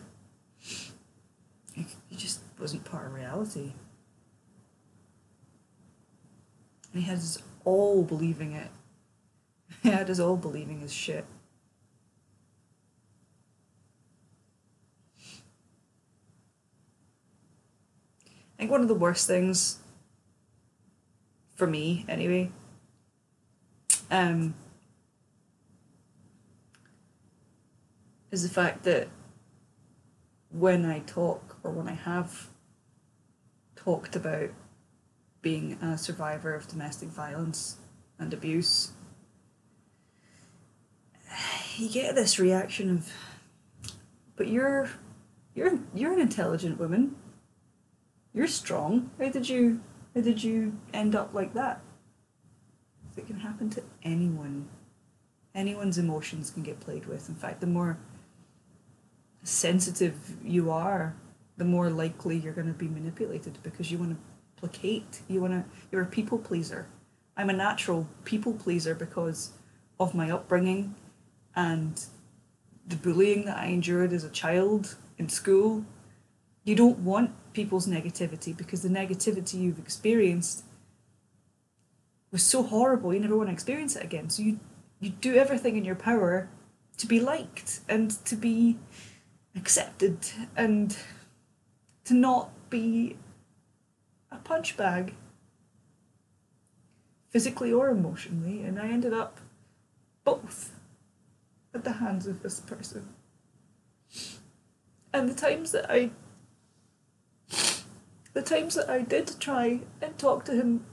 It just wasn't part of reality. And he had us all believing it. He had us all believing his shit. I think one of the worst things, for me anyway, is the fact that when I talk, or when I have talked about being a survivor of domestic violence and abuse, you get this reaction of, but you're an intelligent woman. You're strong. How did you end up like that? It can happen to anyone. Anyone's emotions can get played with. In fact, the more sensitive you are, the more likely you're going to be manipulated, because you want to placate. You're a people pleaser. I'm a natural people pleaser because of my upbringing and the bullying that I endured as a child in school. You don't want people's negativity, because the negativity you've experienced was so horrible, you never want to experience it again. So you do everything in your power to be liked and to be accepted and to not be a punch bag, physically or emotionally, and I ended up both at the hands of this person. And the times that I did try and talk to him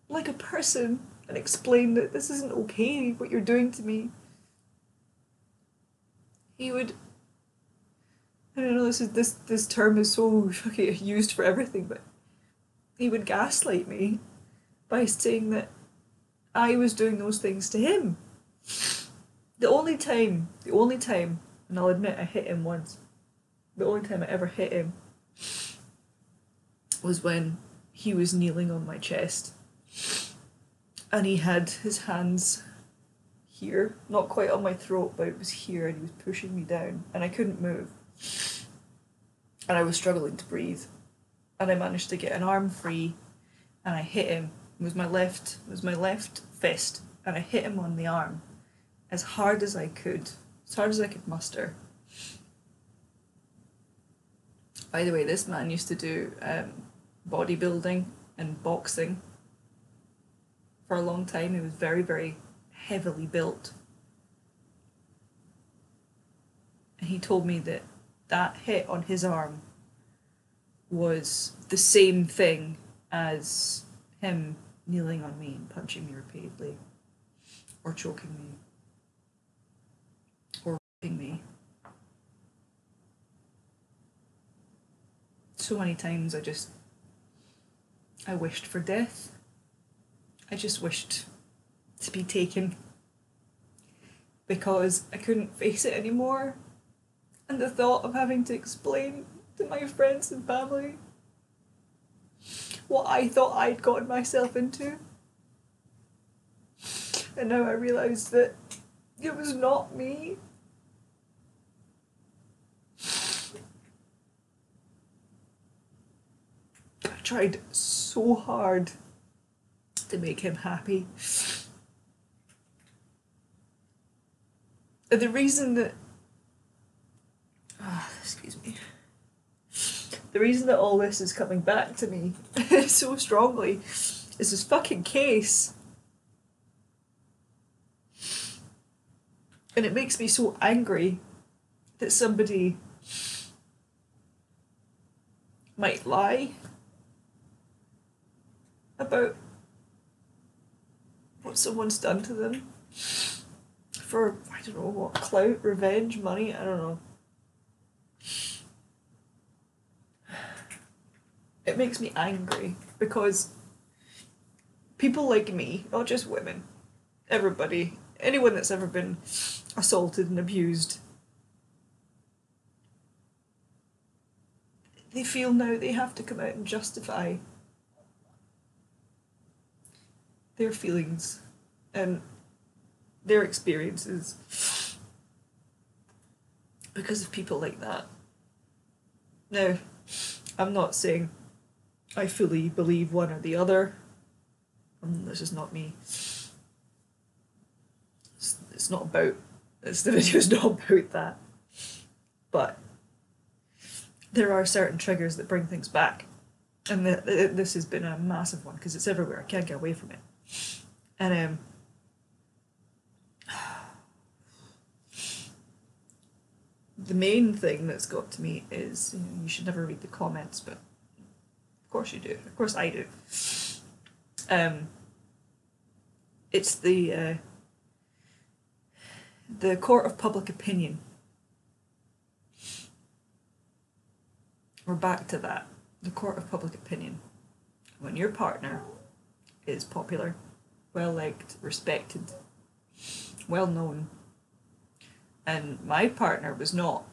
like a person and explain that this isn't okay, what you're doing to me, he would, I don't know, this term is so used for everything, but he would gaslight me by saying that I was doing those things to him. The only time, and I'll admit I hit him once, the only time I ever hit him was when he was kneeling on my chest, and he had his hands here, not quite on my throat, but it was here, and he was pushing me down, and I couldn't move, and I was struggling to breathe, and I managed to get an arm free, and I hit him. It was my left fist, and I hit him on the arm as hard as I could muster. By the way, this man used to do bodybuilding and boxing for a long time. He was very, very heavily built. And he told me that that hit on his arm was the same thing as him kneeling on me and punching me repeatedly, or choking me, or raping me. So many times I wished for death. I just wished to be taken, because I couldn't face it anymore. And the thought of having to explain to my friends and family what I thought I'd gotten myself into. And now I realise that it was not me. I tried so hard to make him happy. And the reason that the reason that all this is coming back to me so strongly is this fucking case. And it makes me so angry that somebody might lie about what someone's done to them for, I don't know what, clout, revenge, money, I don't know. It makes me angry because people like me, not just women, everybody, anyone that's ever been assaulted and abused, they feel now they have to come out and justify their feelings and their experiences because of people like that. Now, I'm not saying I fully believe one or the other. This is not me. It's not about, this video is not about that. But there are certain triggers that bring things back. And this has been a massive one because it's everywhere. I can't get away from it. And the main thing that's got to me is, you should never read the comments, but of course you do. Of course I do. It's the court of public opinion. We're back to that. The court of public opinion. When your partner is popular, well-liked, respected, well-known, and my partner was not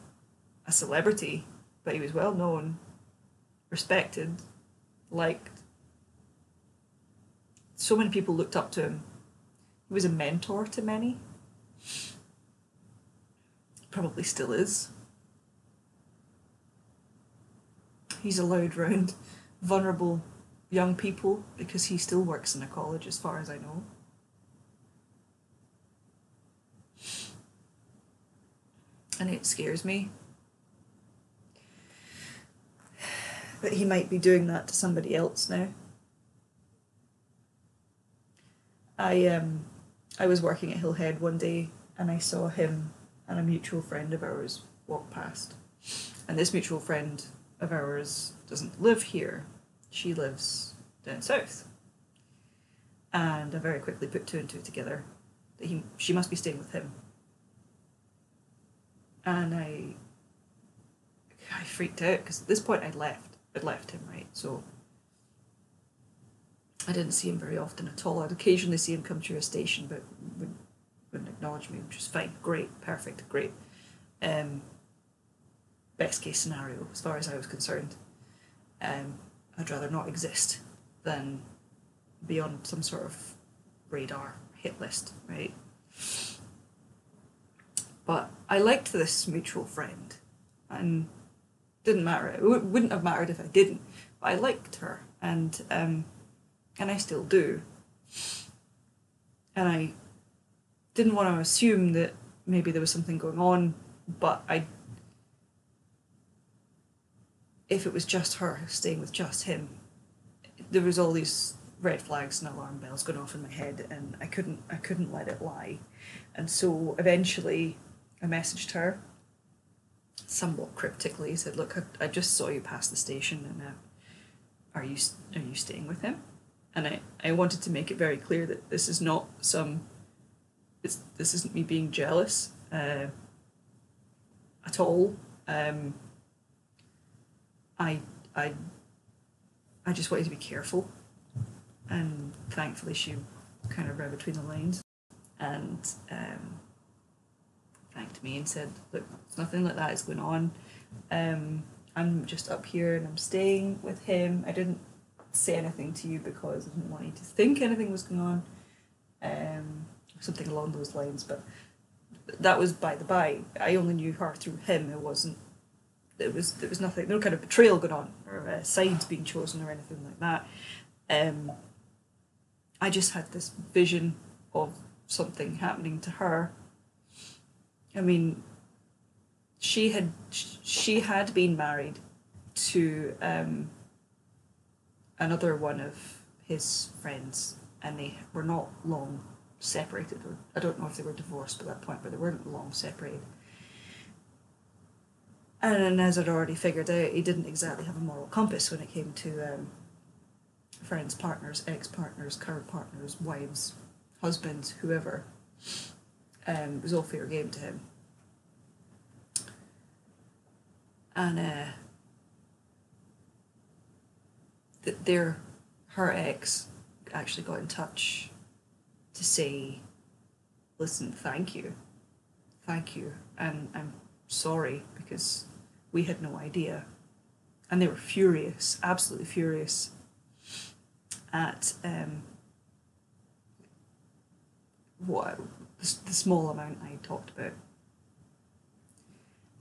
a celebrity, but he was well-known, respected, liked. So many people looked up to him. He was a mentor to many. Probably still is. He's allowed round vulnerable young people because he still works in a college, as far as I know. And it scares me that he might be doing that to somebody else now. I was working at Hillhead one day and I saw him and a mutual friend of ours walk past. And this mutual friend of ours doesn't live here. She lives down south. And I very quickly put two and two together that she must be staying with him. And I freaked out because at this point I'd left him, right? So I didn't see him very often at all. I'd occasionally see him come to a station, but wouldn't acknowledge me, which is fine. Great, perfect, great. Best case scenario as far as I was concerned. I'd rather not exist than be on some sort of radar hit list, right? But I liked this mutual friend, and didn't matter. It wouldn't have mattered if I didn't. But I liked her, and I still do. And I didn't want to assume that maybe there was something going on, but if it was just her staying with just him, there was all these red flags and alarm bells going off in my head, and I couldn't let it lie. And so eventually I messaged her somewhat cryptically, said, look, I just saw you pass the station, and are you staying with him? And I wanted to make it very clear that this is not this isn't me being jealous at all. I just wanted to be careful, and thankfully she kind of read between the lines and thanked me and said, look, nothing like that is going on. I'm just up here and I'm staying with him. I didn't say anything to you because I didn't want you to think anything was going on, something along those lines, but that was by the by. I only knew her through him. There was nothing, no kind of betrayal going on, or sides being chosen or anything like that. I just had this vision of something happening to her. I mean, she had been married to another one of his friends, and they were not long separated. Or I don't know if they were divorced by that point, but they weren't long separated. And as I'd already figured out, he didn't exactly have a moral compass when it came to friends, partners, ex-partners, current partners, wives, husbands, whoever. It was all fair game to him. And her ex actually got in touch to say, listen, thank you, and I'm sorry because we had no idea. And they were furious, absolutely furious at what the small amount I talked about.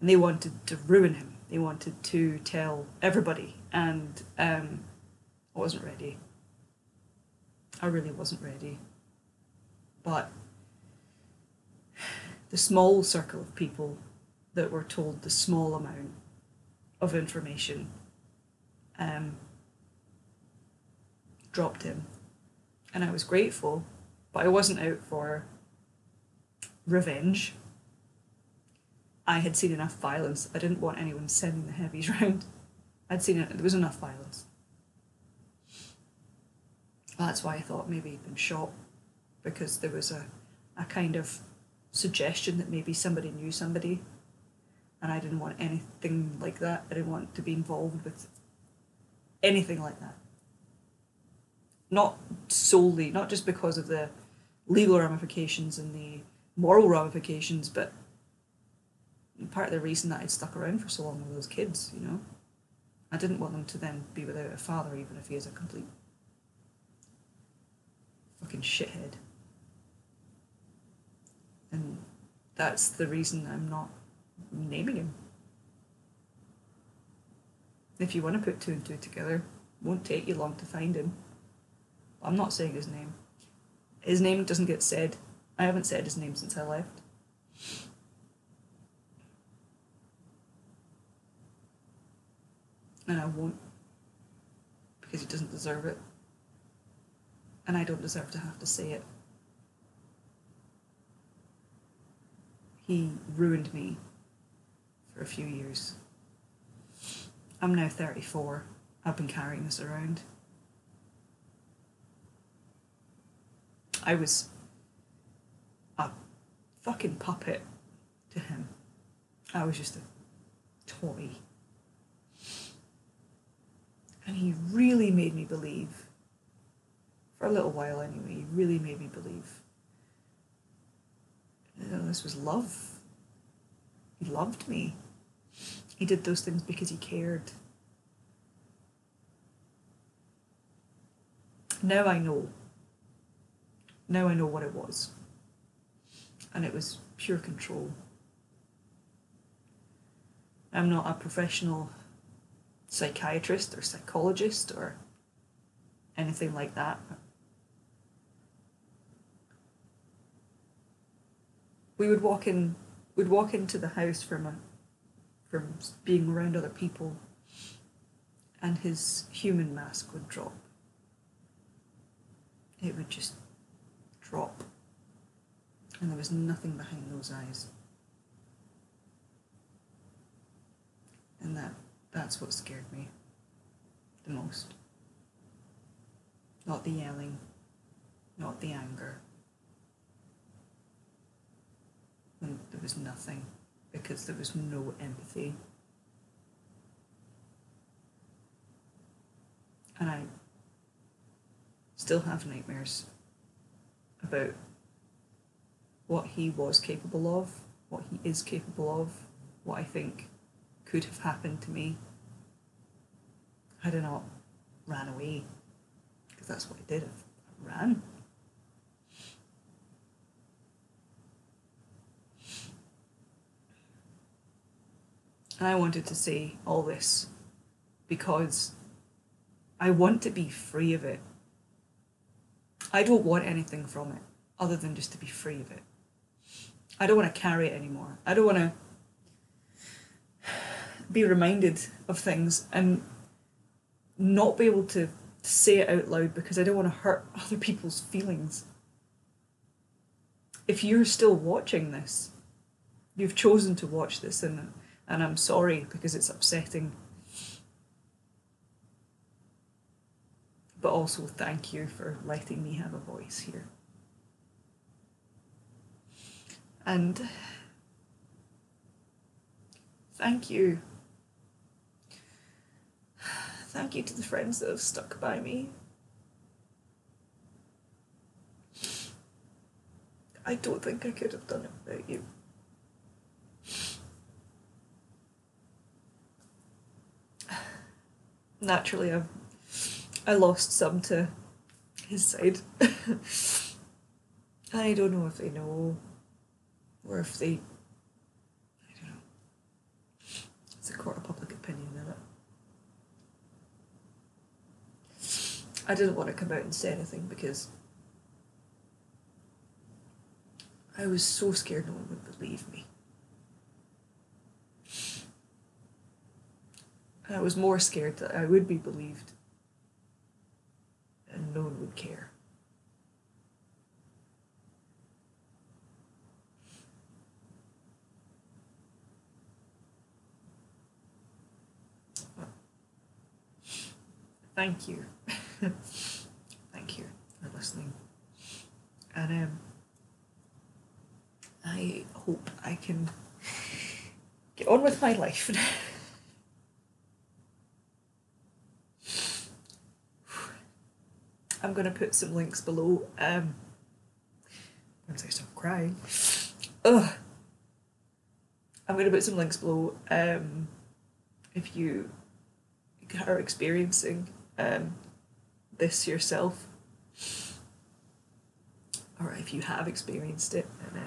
And they wanted to ruin him. They wanted to tell everybody, and I wasn't ready. I really wasn't ready. But the small circle of people that were told the small amount of information dropped him. And I was grateful, but I wasn't out for revenge. I had seen enough violence. I didn't want anyone sending the heavies round. I'd seen it, there was enough violence. That's why I thought maybe he'd been shot, because there was a kind of suggestion that maybe somebody knew somebody, and I didn't want anything like that. I didn't want to be involved with anything like that. Not solely, not just because of the legal ramifications and the moral ramifications, but part of the reason that I'd stuck around for so long with those kids, you know. I didn't want them to then be without a father, even if he is a complete fucking shithead. And that's the reason I'm not naming him. If you want to put two and two together, it won't take you long to find him. I'm not saying his name. His name doesn't get said. I haven't said his name since I left. And I won't, because he doesn't deserve it. And I don't deserve to have to say it. He ruined me for a few years. I'm now 34. I've been carrying this around. I was a fucking puppet to him. I was just a toy. And he really made me believe, for a little while anyway, he really made me believe, you know, this was love. He loved me. He did those things because he cared. Now I know. Now I know what it was. And it was pure control. I'm not a professional psychiatrist or psychologist or anything like that. We'd walk into the house from being around other people, and his human mask would drop. It would just drop. And there was nothing behind those eyes. And that's what scared me the most. Not the yelling, not the anger. And there was nothing, because there was no empathy. And I still have nightmares about what he was capable of, what he is capable of, what I think could have happened to me had I not ran away. Because that's what I did, I ran. And I wanted to say all this because I want to be free of it. I don't want anything from it other than just to be free of it. I don't want to carry it anymore. I don't want to be reminded of things and not be able to say it out loud because I don't want to hurt other people's feelings. If you're still watching this, you've chosen to watch this, and I'm sorry because it's upsetting. But also thank you for letting me have a voice here. And thank you. Thank you to the friends that have stuck by me. I don't think I could have done it without you. Naturally, I lost some to his side. I don't know if they know, or if they, I don't know. It's a court of public opinion, isn't it? I didn't want to come out and say anything because I was so scared no one would believe me. And I was more scared that I would be believed and no one would care. Well, thank you. Thank you for listening. And I hope I can get on with my life. I'm going to put some links below. Once I stop crying. Ugh. I'm going to put some links below. If you are experiencing this yourself, or if you have experienced it, and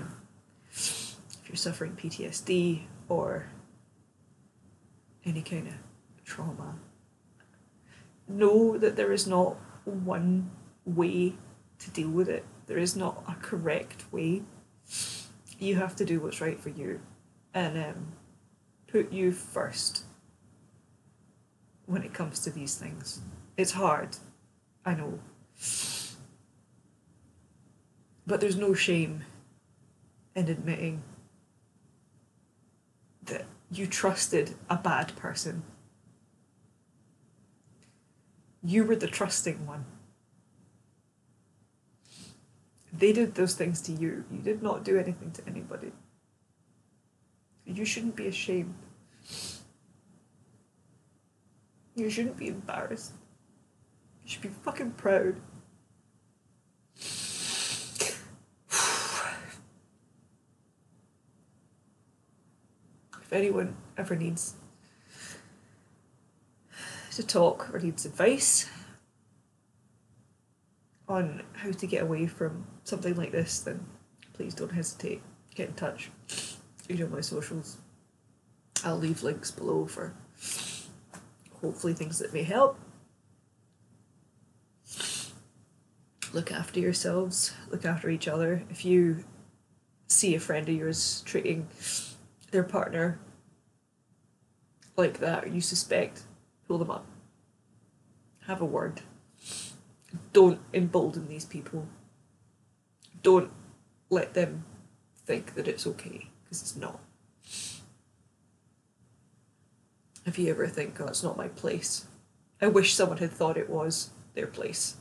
if you're suffering PTSD or any kind of trauma, know that there is not one way to deal with it. There is not a correct way. You have to do what's right for you, and put you first when it comes to these things. It's hard, I know, but there's no shame in admitting that you trusted a bad person. You were the trusting one. They did those things to you. You did not do anything to anybody. You shouldn't be ashamed. You shouldn't be embarrassed. You should be fucking proud. If anyone ever needs to talk or needs advice, on how to get away from something like this, then please don't hesitate. Get in touch. You know my socials. I'll leave links below for hopefully things that may help. Look after yourselves, look after each other. If you see a friend of yours treating their partner like that, or you suspect, pull them up. Have a word. Don't embolden these people. Don't let them think that it's okay, because it's not. If you ever think, oh, it's not my place, I wish someone had thought it was their place.